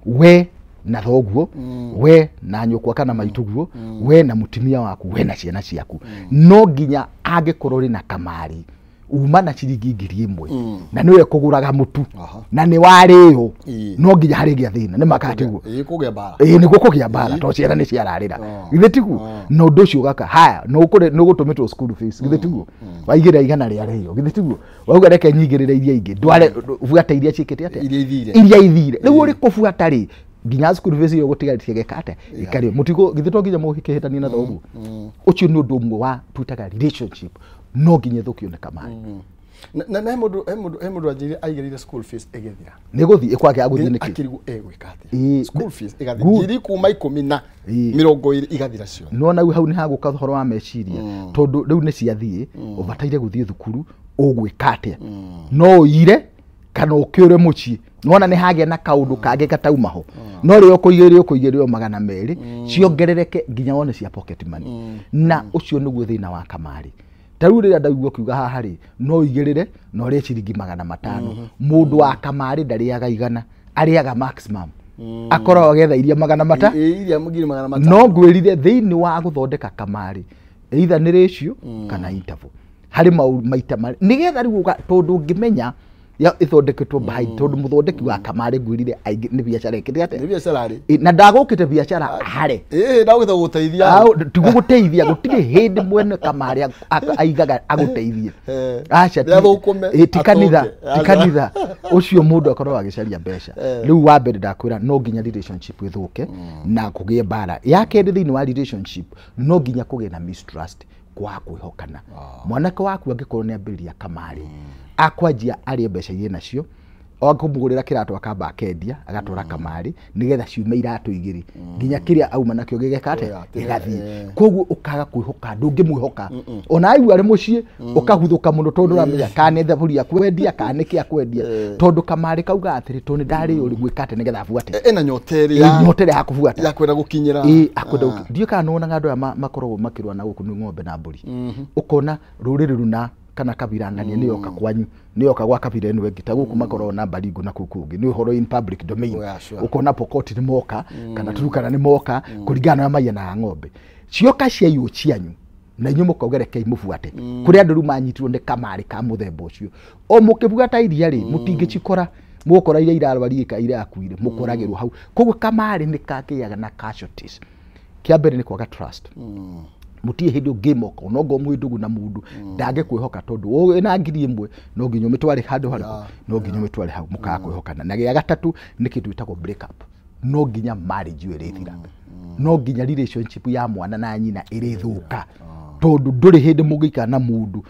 we na thoguo we na nyukwa kana maituguo we na mutimia waku we na ciana ciaku no nginya angikorwo ri na kamari uma na ciringi 1000 na niwe kuguraga mutu na ni wario no nginya hari gia thina ni makatiguo kugia bara ni gukugia bara to ciana ni ciararira githetigu no ndu cio gaka haya no gutumitwo school fees githetigu waigira igana ria rio githetigu wauga reke nyigirire iria ingi ndware buata iria cikite ate iria ithire riu uri kubuata ri nginya school fees yo gutigarithie gekate ikari mutigo githito nginya muhikehitania na thogu ucio ni undu umwe wa tutaga relationship no nginya thukio ne kamari na mundu ajiri aigirire school fees egethira ni guthi ikwage aguthi niki akirigu egwikate school fees egathira ngiri kuma 10 na 20 igathira cio no na hau ni haguka thoro wa meciria tondu riu ni ciathie ubataire guthie thukuru ugwikate no ire kana ukiure muci nona nĩ hagĩa na kaũndũ kangĩ gatauma ho no rĩo kũigĩrĩrwo 200 ciongerereke nginya wone cia pocket money na ũcio nĩguo thĩna wa kamarĩ tarĩu rĩrĩa ndaigua kiuga haha rĩ no igĩrĩre no rĩ ciringi 500 mũndũ wa kamarĩ ndarĩaga igana arĩaga maximum akorwo agetha iria 500 iria mugiri 500 no ngwĩrire thĩinĩ wa gũthondeka kamarĩ either nĩ ratio kana interval harĩ maita marĩ nĩgetha rĩu tondũ ngĩmenya ya ithondeketwo behind tondũ muthondeki wa kamarĩ ngwĩrire aingĩ nĩ biacara ĩkĩte atĩ nĩ biacara rĩ na ndagũkĩte biacara hare ndagũkĩte gũteithia tigũgũteithia gũtirĩ hĩndĩ mwene kamarĩ aigaga agũteithie acha tikanitha ũcio mũndũ akorwo agĩcaria mbeca rĩu wa mbere ndakwĩra no nginya relationship ĩthũke na kũgĩe bara ya kerĩ thĩinĩ wa relationship no nginya kũgĩe na mistrust kwa kwĩhokana mwanake waku angĩkorwo nĩ ambĩrĩria kamarĩ akwanjia arĩ mbeca iria nacio akamũgũrĩra kĩratũ akamba akendia agatwara kamarĩ nigetha ciume iratũ igĩrĩ nginya kĩrĩa auma nakĩo gĩgekate gĩgathiĩ koguo ũkaga kwĩhoka ndũngĩmwĩhoka ona aigua arĩ mũciĩ ũkahuthũka mũno tondũ ũramenya kana thaburi akwendia kana nĩkĩ akwendia tondũ kamarĩ kauga atĩrĩ tondũ ndarĩ ũrĩ gwĩkate nigetha abuate ena nyotere ya kubuata ya kwenda gũkinyĩra akwenda ndiyo kana nona andũ aya makoragwo makĩrũa na gũkũ nĩ ng'ombe na mbũri ũkona rũrĩrĩ rũna kana kabirangania nĩ yoka kwanyu nĩ yoka gwa kabira ĩno ĩngĩ ta gũkũ makorwo na Baringo na kũngĩ nĩ ũhoro in public domain ũkona Pokot nĩ moka kana Turkana nĩ moka kũringana na maiya na ng'ombe cioka ciaiywo cianyu na inyuĩ mũkaugerekei mũbuate kũrĩ andũ rĩu manyitirwo nĩ kamarĩ ka mũthemba ũcio o mũkĩbuata iria rĩ mũtingĩcikora mũgũkora iria irarwarika iria akuire mũkoragĩrwo hau koguo kamarĩ nĩ kakĩaga na casualties kĩa mbere nĩ kwaga trust mutie hindi ũngĩmoka onongo mwĩndugu na mundu ndangĩkwĩhoka tondũ ũyũ na ngiri ĩmwe no nginya ũmĩtware handũ harĩkũ no nginya ũmĩtware hau mũkaga kwĩhokana na gĩa gatatũ nĩ kĩndũ gĩtagwo break up no nginya marriage ĩrĩthira no nginya relationship ya mwana na nyina ĩrĩthũka tondũ ndũrĩ hindi mũgĩikara na mundu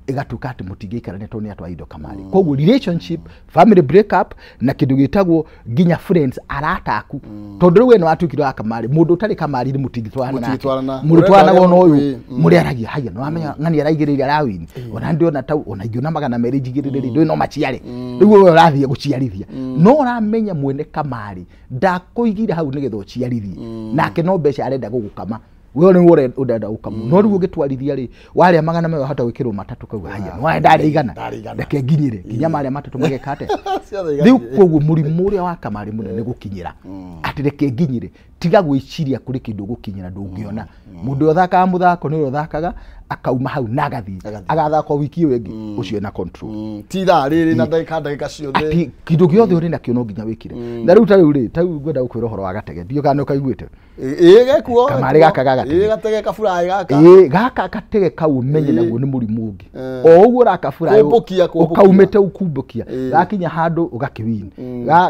igatuka ati mutingĩikarania tondũ nĩ atwa indo kamarĩ koguo relationship family break up na kĩndũ gĩtagwo nginya friends arataku tondũ rĩu eno atuĩkire wa kamarĩ mũndũ ũtarĩ kamarĩ mũtingĩtwarana mũrutwana wona ũyũ mũrĩ aragia haya no amenya ng'ani araigĩrĩria rawini ona ndiona tau ona ingĩona 200 njigĩrĩrĩ ndũĩ no maciarĩ rĩu ũyũ ũrathiĩ gũciarithia no ũramenya mwene kamarĩ ndakũigire hau nĩgetha ũciarithie nake no mbeca arenda gũgũkama wewe ni wore udada ukamu no riu gitwarithia ri wale magana mayo hata wikirwo matatu kauga haya no ndare igana ndeke nginyire nginya mare matatu magekate riu koguo murimu uria wa kamarĩ munene gukinyira ati reke nginyire tiga gwiciria kuri kindu gukinyira ndungiona mundu othaka muthako ni uthakaga akauma hau nagathi agathaka wiki iyo ingi ucio na control ti thaa rĩrĩ na ndagĩka ciothe ati kindu giothe uri nakio no nginya wikire na riu tariu ri tau ngwenda gukwira horo wa gatege ndio kana ukaiguite gekuo kamarĩ gaka gatege gatege kaburaĩ gaka gaka gatege kau umenye naguo ni murimu ungi o uguo rakaburaĩ ukaumite ukumbukia gakinya handu ugakiwini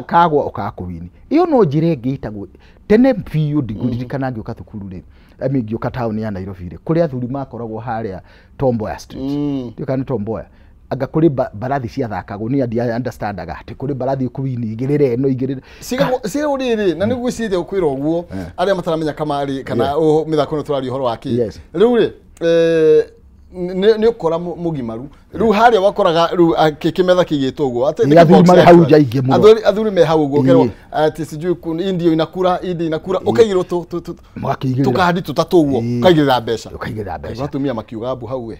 kagwa ukakuwini iyo no njire ngĩtagwo tene biũ ndigũririkana ngĩũka thukuru rĩ ngĩũka taũni ya Nairobi rĩ kũrĩa athuri makoragwo harĩa Tom Mboya Street ndio kana Tom Mboya anga kuri barathi cia thakagwo ni andi understandaga ati kuri barathi kuwini igirire no igirire siga uriri na niguo cithe ukwira uguo aria mataramenya kamarĩ kana mithako no turari horo waki riu ri ni ukora mugimaru riu haria wakoraga riu kimetha kigitwo uguo ati athuri mari hau jaingi muno athuri me hau uguo kerwo ati sijui kun indio inakura ukaigirwo tukahadi tutatu uguo ukaigirira mbeca batumia makiuga mbu hau we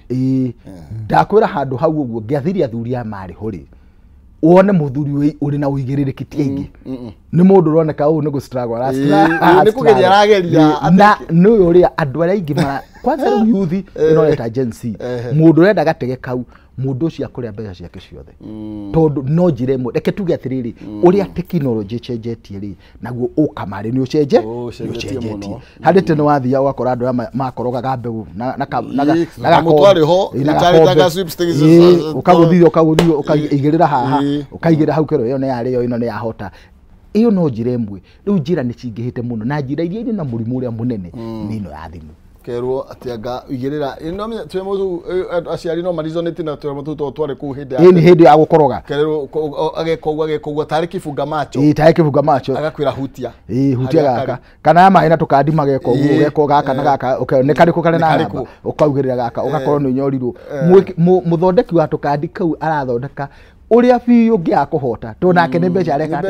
ndakwira handu hau uguo ngiathiria athuri a mari hori wone muthuri uri na uigĩrĩrĩki ti aingi ni mundu uroneka uyu ni gu struggle ni kugeria arageria na ni uyu uri andu aria aingi mara kwanza youth ino Gen Z mundu urenda gatege kau mundu ucio akuria mbeca ciake ciothe tondu no njire imwe reke tuge atiriri uria technology cenjetie ri naguo ukamarĩ ni ucenjetie hadi tene wathia ugakora andu makorogaga mbegu na mutwari ho itaritaga sweepstakes ukaguthio ukaigĩrĩra haha ukaigĩra hau kero iyo ne yari yo ino ne yahota iyo no njire imwe riu njira ni cingĩhĩte muno na njira iria ina mũrimũ uria munene ni ino ya thimu kerwo atianga igirira ino menya twe mutu aciari no marizonete na twe mutu tware ku hindi ni hindi ya gukoroga kerwo agekogwa tari kifunga macho tari kifunga macho agakwira hutia hutia gaka kana ama ina tukandi magekogwa ugeko gaka na gaka ne kariku kare na namba ukaugirira gaka ugakorwo ni nyorirwo muthondeki wa tukandi kau arathondeka uria biũ ngĩakũhota to nake nĩ mbeca areka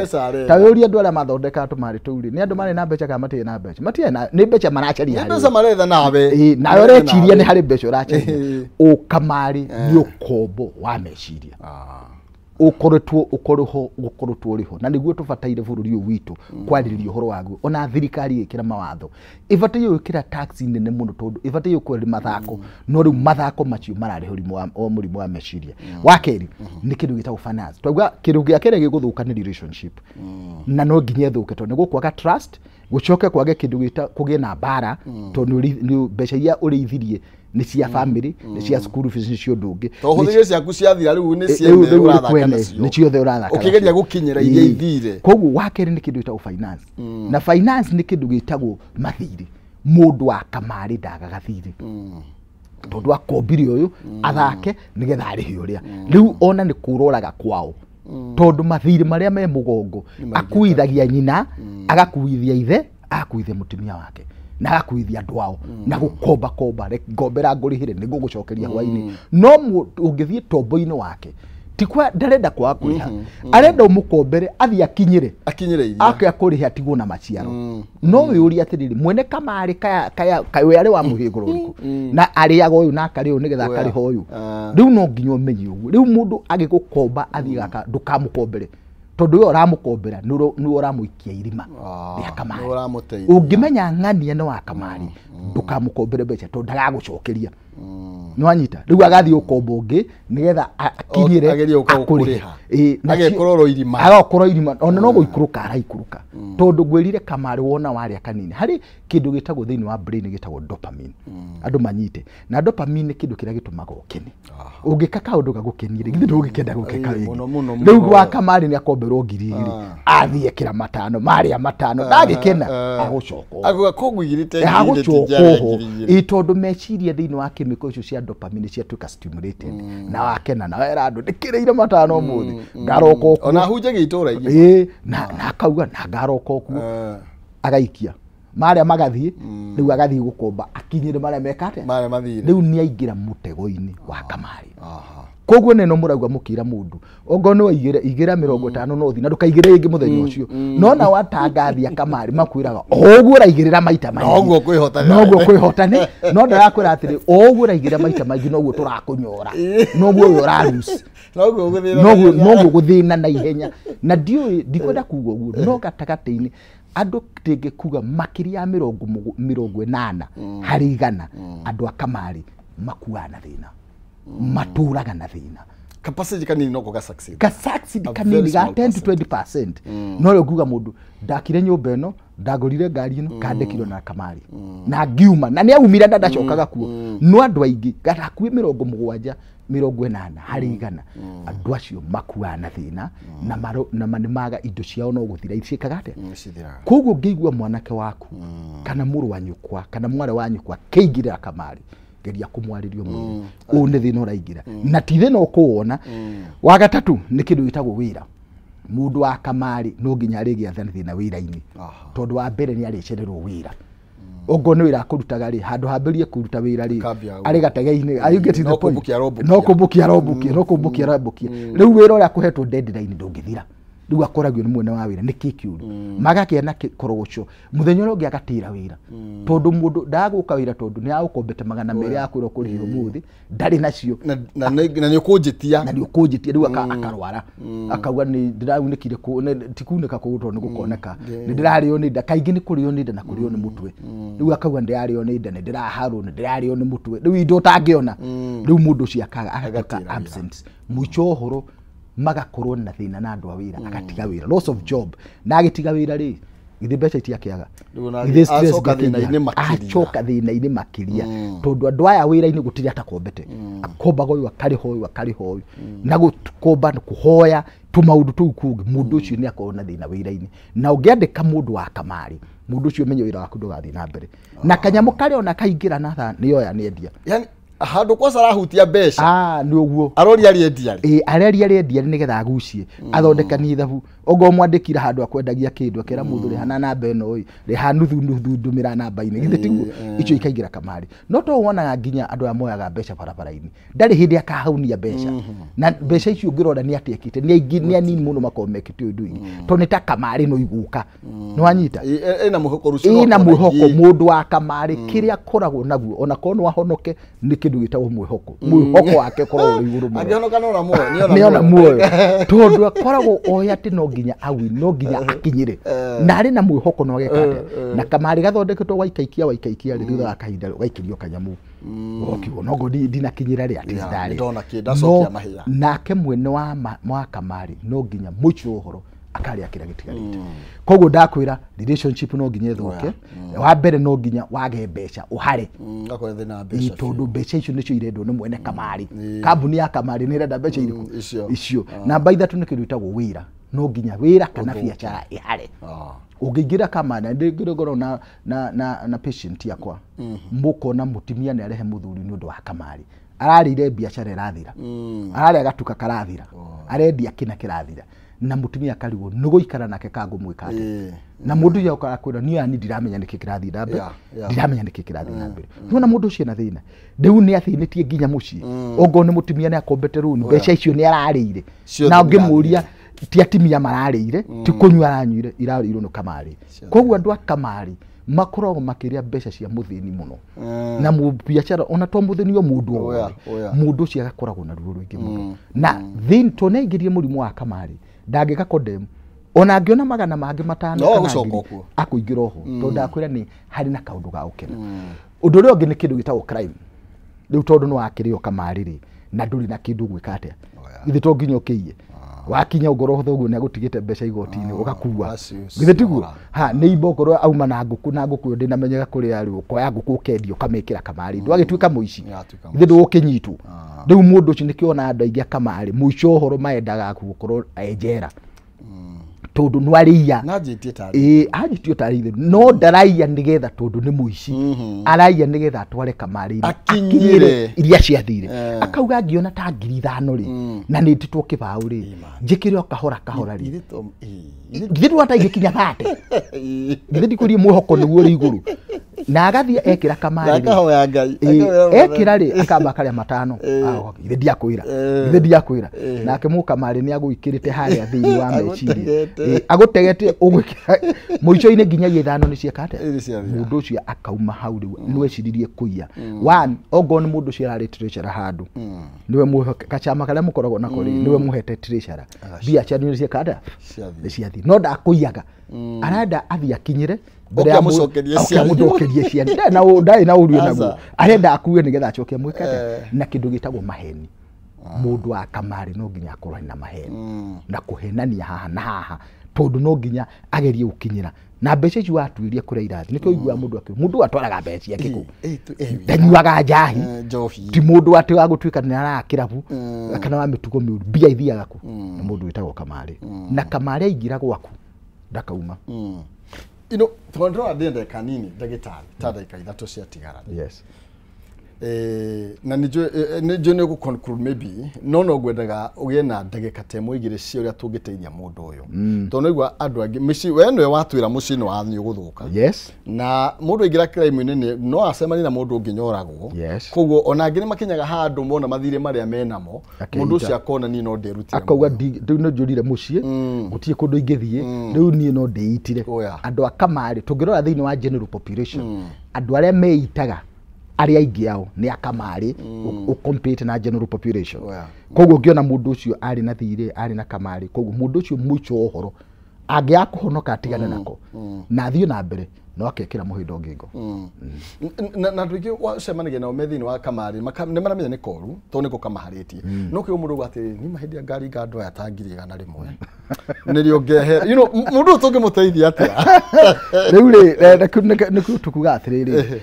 ta ũria andũ arĩa mathondeka tũmarĩ tũu nĩ andũ marĩ na mbeca kana matirĩ na mbeca matirĩ na nĩ mbeca maracaria nĩ mbeca maretha nawe nawe ũreciria nĩ harĩ mbeca ũracaria ũkamarĩ nĩ ũkombo wa meciria ukoretwo riho na niguo tubataire bururi uyu witu kwaririria uhoro waguo ona thirikari ikira mawatho ibataire gwikira tax nene muno tondu ibataire kweri mathako no riu mathako macio marari murimu wa meciria wa keri ni kindu gitagwo finance twaga kindu gia kere giguthuka ni relationship na no nginya thuke tondu niguo kwaga trust gucoke kwage kindu gita kugie na bara tondu ni mbeca iria ureithirie ni cia family ni cia school fees ni cio ndungi to huthige ciaku cia thira riu ni ciende urathaka nacio ni ciothe urathaka ukigeria gukinyira iria ithire koguo wakere ni kindu gitagwo finance na finance ni kindu gitagwo mathiri mundu akamari ndagagathiri tondu akombire uyu athake nigetha arihe uria riu ona ni kuroraga kwao tondu mathiri maria me mugongo akuithagia nyina agakuithia ithe akuithia mutumia wake na agakuithia andu ao na gukomba ngombera ngurihire niguo gucokeria hwaini no ungithie tombo-ini wake tikwa ndarenda kwa kuriha arenda umukombere athi akinyire iria ake akuriha tigwo na maciaro no wiuria atiriri mwene kamari kaya we ari wa muhiguro riku na ariaga uyu na akari uyu nigetha akariha uyu riu no nginya umenye uguo riu mundu agigukomba athi gaka ndukamukombere tondu yo ramukombera ni uramuikia irima ria kamari ungimenya ng'ania no akamari ndukamukombere mbeca tondu ndagagucokeria no anyita riu agathi ukombo ungi nigetha akinyire akuriha agakorwo irima ona no guikuruka araikuruka tondu ngwirire kamari wona waria kanini hari kindu gitagwo thiini wa brain gitagwo dopamine andu manyite na dopamine ni kindu kiria gitumaga ukene ungikaka undu gagukenire githi ndugikenda gukeka riu wa kamari ni akomberwo ngiri athie kira matano maria matano ndagikena agucoko kogwigirite tondu meciria thiini wa chemical icio cia dopamine cia tuka stimulated na wakena na wera andu ndikireire matano muthi ngaroka okuo ona hunje gitura igi na akauga na ngaroka okuo agaikia maria magathie riu agathie gukomba akinyire maria mekate maria mathire riu ni aingira mutego-ini wa kamari koguo neno muragwa mukira mundu ongo no igira 50 no thi na ndukaigire ingi muthenya ucio no na watangathia kamari makwiraga oguo raigirira maita maingi oguo kwihotani no ndarakwira atiri oguo raigirira maita maingi noguo turakunyora noguo uyu rarus noguo guthina na ihenya na ndikwenda kuga uguo no gatagati-ini andu tingikuga makiria ya 80 hari 100 andu akamari makuana thina maturaga na thina capacity kanini no ko succeed kanini ga 10 to 20% no yo nguga mundu ndakire nyumba eno ndagurire ngari ino kandekirwo na kamari na ngiuma na ni aumira ndacokaga kuo no andu aingi gatakuwe 70 80 hari 100 andu acio makuana thina na manimaga indo ciao no guthira icikaga ate koguo ngigua mwanake waku kana muru wa nyukwa kana mware wa nyukwa keigirira kamari geria kumwaririo mwiri une thina uraigira na ti thina ukuona wa gatatu ni kindu gitagwo wira mundu wa kamari no nginya arigi athani thina wira-ini tondu wa mbere ni aricererwo wira ongo ni wira kurutaga ri handu hambirie kuruta wira ri ari gatege-ini are you getting the point no kumbukia robukia riu wira uria kuhetwo deadline ndungithira riu akoragio ni mwene wa wira ni kikiuru magakiana korogoco muthenya uria agatira wira tondu mundu ndaguka wira tondu ni agukombete 200 akwirwo kurihiro muthi ndari nacio na ni ukunjitia riu akarwara akauga ni ndiraunekire tikuuneka kuguto ni gukoneka ni ndirario ni nda kaingi ni kurio ni nda na kurio ni mutwe riu akauga ndirario ni nda ni ndiraharu ni ndirario ni mutwe riu indo tangiona riu mundu cio akaga absent muico horo magakorwo na thina na andu a wira agatiga wira loss of job na agitiga wira ri githi mbeca itiakiaga acoka thina-ini makiria tondu andu aya wira-ini gutiri atakombete akombaga uyu akariho uyu na gukomba kuhoya tumaundu tuu kungi mundu ucio ni akorwo na thina wira-ini na ungiandika mundu wa kamari mundu ucio menye wira waku ndugathie na mbere na kanyamu kari ona kaingira na tha ni oya ni endia yani handu kwa sarahutia mbeca nĩ ũguo arori ariendia areri ariendia nigetha agucie athondekanie thabu ogo mwandikira handu akwendagia kindu akera mundu rihana namba eno riha nuthu ndumira namba-ini githe tiguo icio ikaingira kamari no to wonaga nginya andu amoyaga mbeca barabara-ini ndari hindi akahaunia mbeca na mbeca icio ngirora ni atekite ni anini muno makomekite undu to ni ta kamari no iguka no anyita ina muhoko rucio ina muhoko mundu wa kamari kiria koragwo naguo ona kono ahonoke ni kindu gitagwo muhoko wake koragwo iguru muno angionoka no muoyo niona muoyo tondu akoragwo oya ati no nginya awi no nginya akinyire na ari na muhoko no gekate na kamari gathondeketwo waikaikia ri thutha wa kahinda waikirio kanyamu okiwo no godi dinakinyira ri ati ndari ndona kindacokia mahia nake mwene wa kamari no nginya mucho uhoro akari akira gitigarite koguo ndakwira relationship no nginya thuke wa mbere no nginya wage mbeca uhare akwethe na mbeca tondu mbeca icio nicio irendwo ni mwene kamari kambuni ya kamari ni renda mbeca iriku icio namba ithatu ni kindu itagwo wira no nginya wira kana biacara ihare ungiingira kamari ndingire ngoro na patient yakwa muko na mutimia ni arehe muthuri ni undu wa kamari ararire biacara irathira arare agatuka karathira arendia kina kirathira na mutumia kariwo nugo ikara nake kangu mwikate na mundu ya ukarakwira ni ani ndiramenya niki kirathi ndambe ndiramenya niki kirathi ndambe nona mundu ucio na thina riu ni athinitie nginya mucii ogo ni mutumia ni akombete runi mbeca icio ni ararire na ngimuria ti atimia mararire ti kunywa aranyuire irarirwo no kamari koguo andu akamari makoragwo makiria mbeca cia muthini muno na biacara ona to muthini o mundu mundu ucio agakoragwo na ruo rwingi muno na thin to ne ngirie murimu wa kamari ndangika condemn ona ngiona magana mangi matano akuingira ho to ndakwira ni hari na kaundu ga ukena undu uri ungi ni kindu gitagwo crime riu tondu no akirio kamari ri na nduri na kindu gwikate ithi to nginya ukiye wakinya ugoro hotho guo ni agutigite mbeca igoti-ini ugakua githe tiguo ni ibokoro auma na nguku ndinamenyaga kuri ari ukoya nguku ukendio kamekira kamari ndwagituika muici githe ndukinyitwo riu mundu ucio nikiona andu aingi kamari muico horo maendaga gukorwo enjera tondu nwariya najitie tari ajitio tari no ndaraia nigetha tondu ni muici araia nigetha atware kamari akinyire iria ciathire akauga ngiona ta 5,000 ri na ni titwo kibau ri njikire kahora ri githe wata igikinya 30 githe ndikurie muhoko niguo ri iguru na agathie ekira kamari akahoya ngai ekira ri akamba karia matano githe ndiakwira nake mu kamari ni aguikirite haria thiini wa meciri agutegete ugwikira muico-ini nginya 5 ni ciekate mundu ucio akauma hau riu nweciririe kuiya one ogo ni mundu ucio arari treasure handu niwe muheke kachama karia mukoragwo nako ri niwe muhete treasure biacara ni ciekate ni ciathi no ndakuiyaga arenda athia kinyire mbere ya mucokerie ciana na ndai na urio naguo arenda akuwe nigetha acoke mwikate na kindu gitagwo maheni mundu wa kamari no nginya akorwo na maheni na kuhenania haha na haha tondu no nginya agerie ukinyira na mbeca icio watuirie kuria irathi nikio igua mundu atwaraga mbeca akiku ndanyuaga njahi ti mundu ati wa gutuika ni arakirabu kana wa mitugo miuru bia ithiaga ku na mundu witagwo kamari na kamari aingira gwaku ndakauma tondu adende kanini ndagitari ta dakika 3 cia tigara yes na nijo ni conclude maybe no gwendaga ugie na ndagika temwe igire cia uria tungiteithia mundu uyu tondu igwa andu angi mici we nwe watwira muci no wathiĩ guthuka yes na mundu ingira crime ni no acemani na mundu nginyoragwo koguo ona ngire makinyaga handu mona mathire maria menamo mundu ucio akona ni no nderuti akauga no njurire muci gutie kundu ingithie riu ni no ndeitire andu akamari tungirora thiini wa general population andu aria meitaga aria aingi ao ni akamari compete na general population koguo ngiona mundu ucio ari na thire ari na kamari koguo mundu ucio muico uhoro angia kuhonoka atigane nako na thio na mbere no akekira muhindo ngingo na ndwiki wacemanagia nao methini wa kamari ni maramenya ni koru to niko kamaharitie no kio mundu gwati ni mahindi ngari ngandu aya tangiri gana rimwe nirio ngehe mundu tungimuteithia atia riu ri niku tukuga atiriri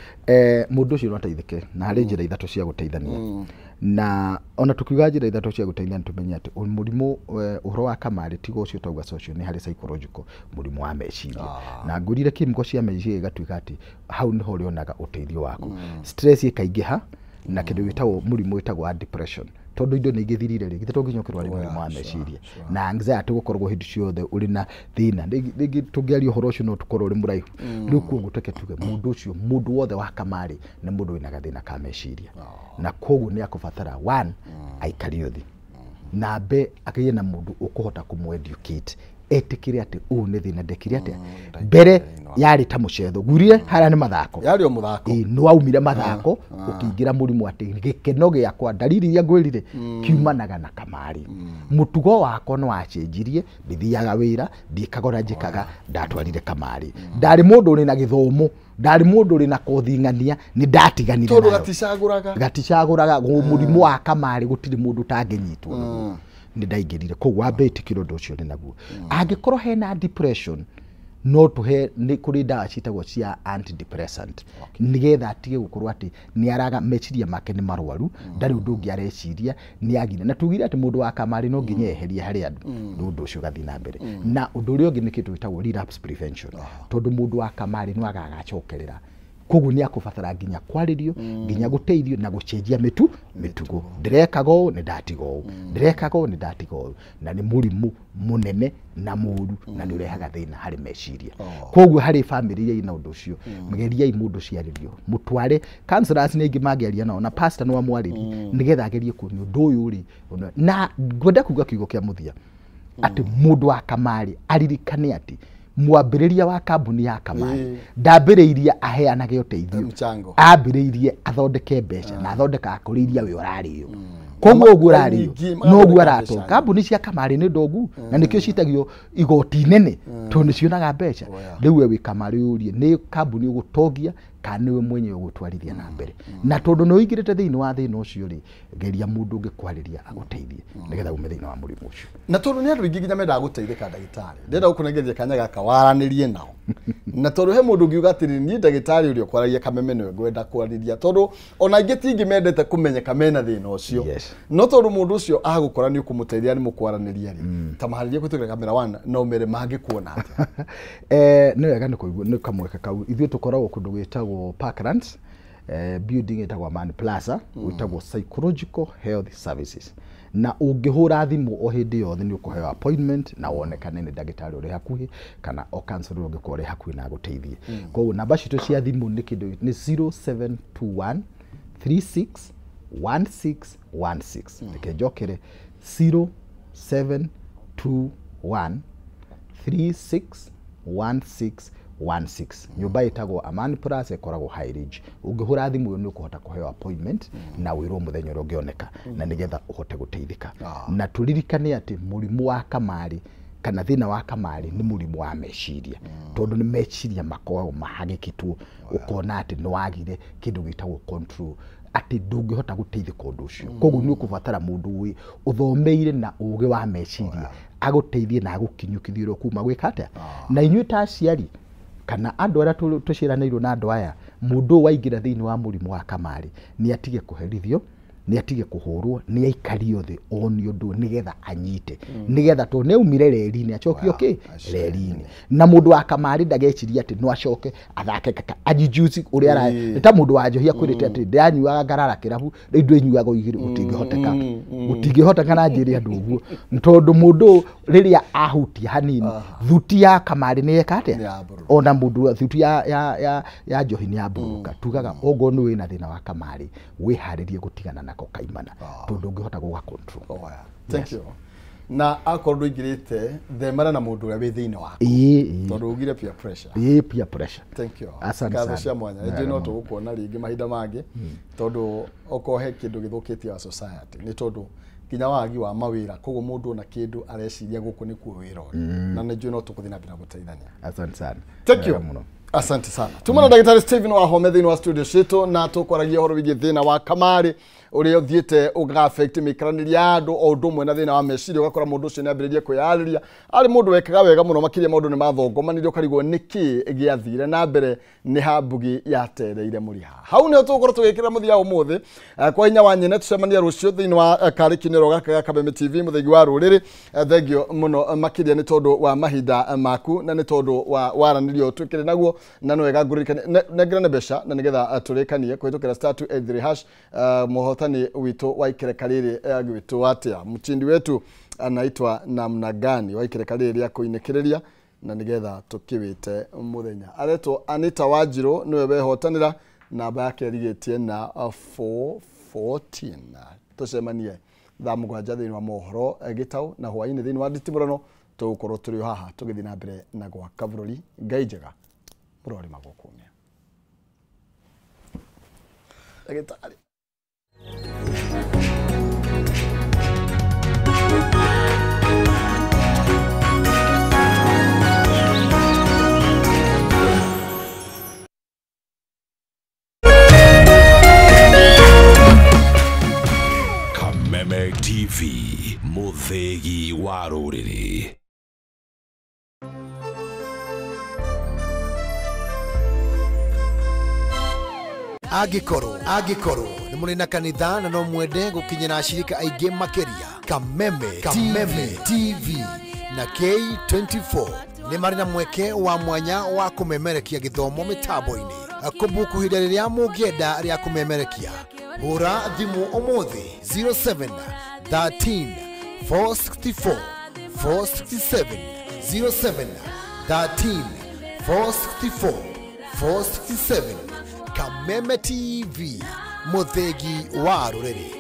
mundu ucio no teithike na hari njira ithatu cia guteithania na ona tukiuga njira ithatu cia guteithania tumenye ati murimu uhoro wa kamari tigo ucio tauga social ni hari psychological murimu wa meciria na ngurire kimgo cia meciria gatuika ati hau niho rionaga uteithio wako stress ikaingiha na kindu gitagwo murimu witagwo wa depression tondu indo ni igithirire ri githe nginya ukirwara murimu wa meciria na anxiety gukorwo hindi ciothe uri na thina rigi tungiaria uhoro ucio no tukorwo uri muraihu riu kuoguo teke tuge mundu ucio mundu wothe wa kamari ni mundu wina gathina ka meciria na koguo ni akubatara one aikario thi na be akiye na mundu ukuhota kumueducate etikire ati u ni thina ndekire ati mbere yari ta mucetho gurie haria ni mathako yari o muthako no waumire mathako ukiingira murimu ati gikeno giakwa dalili ya gwirire kiumanaga na kamari mutugo wako no acenjirie ndithiaga wira ndikagora njikaga ndatwarire kamari ndari mundu uri na githomo ndari mundu uri na kothing'ania ni ndatiganire tondu gaticaguraga murimu wa kamari gutiri mundu tanginyitwo ni ndaingirire koguo abetikiro ndo cio ni naguo angikorwo hena depression no tuhe ni kuri ndawa citagwo cia antidepressant nigetha atige gukorwo ati ni araga meciria make ni marwaru ndari undu ungi areciria ni agire na tugire ati mundu wa kamari no nginya eheria hari andu undu ucio gathi na mbere na undu uria ungi ni kindu gitagwo relapse prevention tondu mundu wa kamari no agagacokerera koguo ni akubatara nginya kwaririo nginya guteithio na gucenjia mitugo ndirekago ni ndatigo ndirekago ni ndatigo na ni murimu munene na muru na ni urehaga thina hari meciria koguo hari family ina undu ucio mugeriai mundu ciaririo mutware counselors ni ingi magiaria nao na pastor no amwariri nigetha agerie kuoni undu uyu uri na gwenda kuga kiugo kia muthia ati mundu wa kamari aririkane ati mwambiriria wa kambuni ya kamari ndambiriirie aheanage uteithio ambiriirie athondeke mbeca na athondeka akuriria we urario koguo uguo urario no uguo arato kambuni cia kamari ni ndogu na nikio citagio igoti nene to ni cionaga mbeca riu we kamari urie ni kambuni ugutogia kana we mwenye ugutwarithia na mbere na tondu no igirite thiini wa thina ucio ri geria mundu ungikwariria aguteithie nigetha ume thina wa murimu ucio na tondu ni andu ingi nginya menda guteithika ndagitari ndenda gukunegeria kanya gaka waranirie nao na tondu he mundu ngiuga atiri ni ndagitari urio kwaragia kameme no ngwenda kwariria tondu ona ingi tingi mendete kumenya kamena thina ucio no tondu mundu ucio agukora ni ukumuteithia ni mukwaraniria ri tamaharirie gutukira kamera wana no mere mangi kuona ati ni wega ni kuigua ni kamwe kakau ithuĩ tukoragwo kundu gwitagwo Parklands building itagwo Amani Plaza witagwo Psychological Health Services na ungihura thimu o hindi yothe ni ukuheo appointment na wonekane ni ndagitari uri hakuhi kana o counselor ungikora uri hakuhi na guteithie koguo namba citu cia thimu ni kindu ni 0721 36 1616 nikejokere 0721 36 1616 nyumba itagwo Amani Plaza ikoragwo High Ridge ungihura thimu ni ukuhota kuheo appointment na wirwo muthenya uri ungioneka na nigetha uhote guteithika na turirikane ati murimu wa kamari kana thina wa kamari ni murimu wa meciria tondu ni meciria makoragwo mahagikitwo ukona ati ni wagire kindu gitagwo control ati ndungihota guteithika undu ucio koguo ni ukubatara mundu wi uthomeire na uge wa meciria aguteithie na agukinyukithie kuma gwika atia na inyuĩ ta aciari kana andu aria tuciranĩirwo na andu aya mundu waingira thiini wa murimu wa kamari ni atige kuherithio ni atige kuhurwo ni aikario thi oni undu nigetha anyite nigetha to ne umire reri-ini acokio ki reri-ini na mundu wa kamari ndageciria ati no acoke athake ajijuice uri ara ta mundu wa njohia kwirite ati ndanyuaga ngarara kirabu rindu inyuaga igiri gutingihoteka na njiri andu uguo tondu mundu riria ahutia hanini thuti ya kamari ni ekate ona mundu thuti ya njohi ni aburuka tugaga ogo ni wina thina wa kamari wiharirie gutigana na kaimana tondu ngihota guga control thank you na akorwo ingirite themana na mundu uria wi thiini wako tondu ugire peer pressure peer pressure thank you asante cia mwanya nje no tugukuona ringi mahinda mangi tondu okohe kindu githukitie wa society ni tondu kinya wagi wa mawira koguo mundu na kindu areciria guku ni kuo wira na nje no tukuthina bila guteithania asante sana thank you asante sana tumana ndagitari Steven wa home thiini wa studio citu na tukwaragia horo wigi thina wa kamari uri uthiete uga affect mikraniria andu o ndumwe na thina wa meciria ugakora mundu ucio ni ambiririe kwiyariria ari mundu wekaga wega muno makiria mundu ni mathongomanirio karigwo niki giathire na mbere ni hambugi yatereire muriha hau ne tukorwo tugikira muthia umuthi kwa hinya wa nyene tucemania rucio thiini wa karikiniro gaka ga Kameme TV muthegi wa ruriri thengio muno makiria ni tondu wa mahinda maku na ni tondu wa waranirio twikire naguo na no wega ngurikane negrane besha na nigetha turekanie kwitukira *283# muhotani witu wa ikereka riri gwitu atia mchindi wetu anaitwa namna gani wa ikereka riri ya kuinekereria na nigetha tukiwite muthenya aretwo Anita Wanjiru niwe wehotanira namba yake rigetie na 414 tucemanie thamugwanja thini wa mohoro gitau na hwaini thini wa nditimurano tugukorwo turi haha tugithi na mbere na gwaka bururi ngai njega murori magukumia agitari Kameme TV Muthegi wa Ruriri. Agikoro ni muri na kanitha na no mwende gukinyira ashirika aige makeria Kameme TV na K24 ni mari na mweke wa mwanya wa kumemerekia githomo mitambo-ini kumbuku hida riria mugienda ria kumemerekia hura thimu umuthi 07 13 464 467 07 13 464 467 Kameme TV Muthegi wa Ruriri.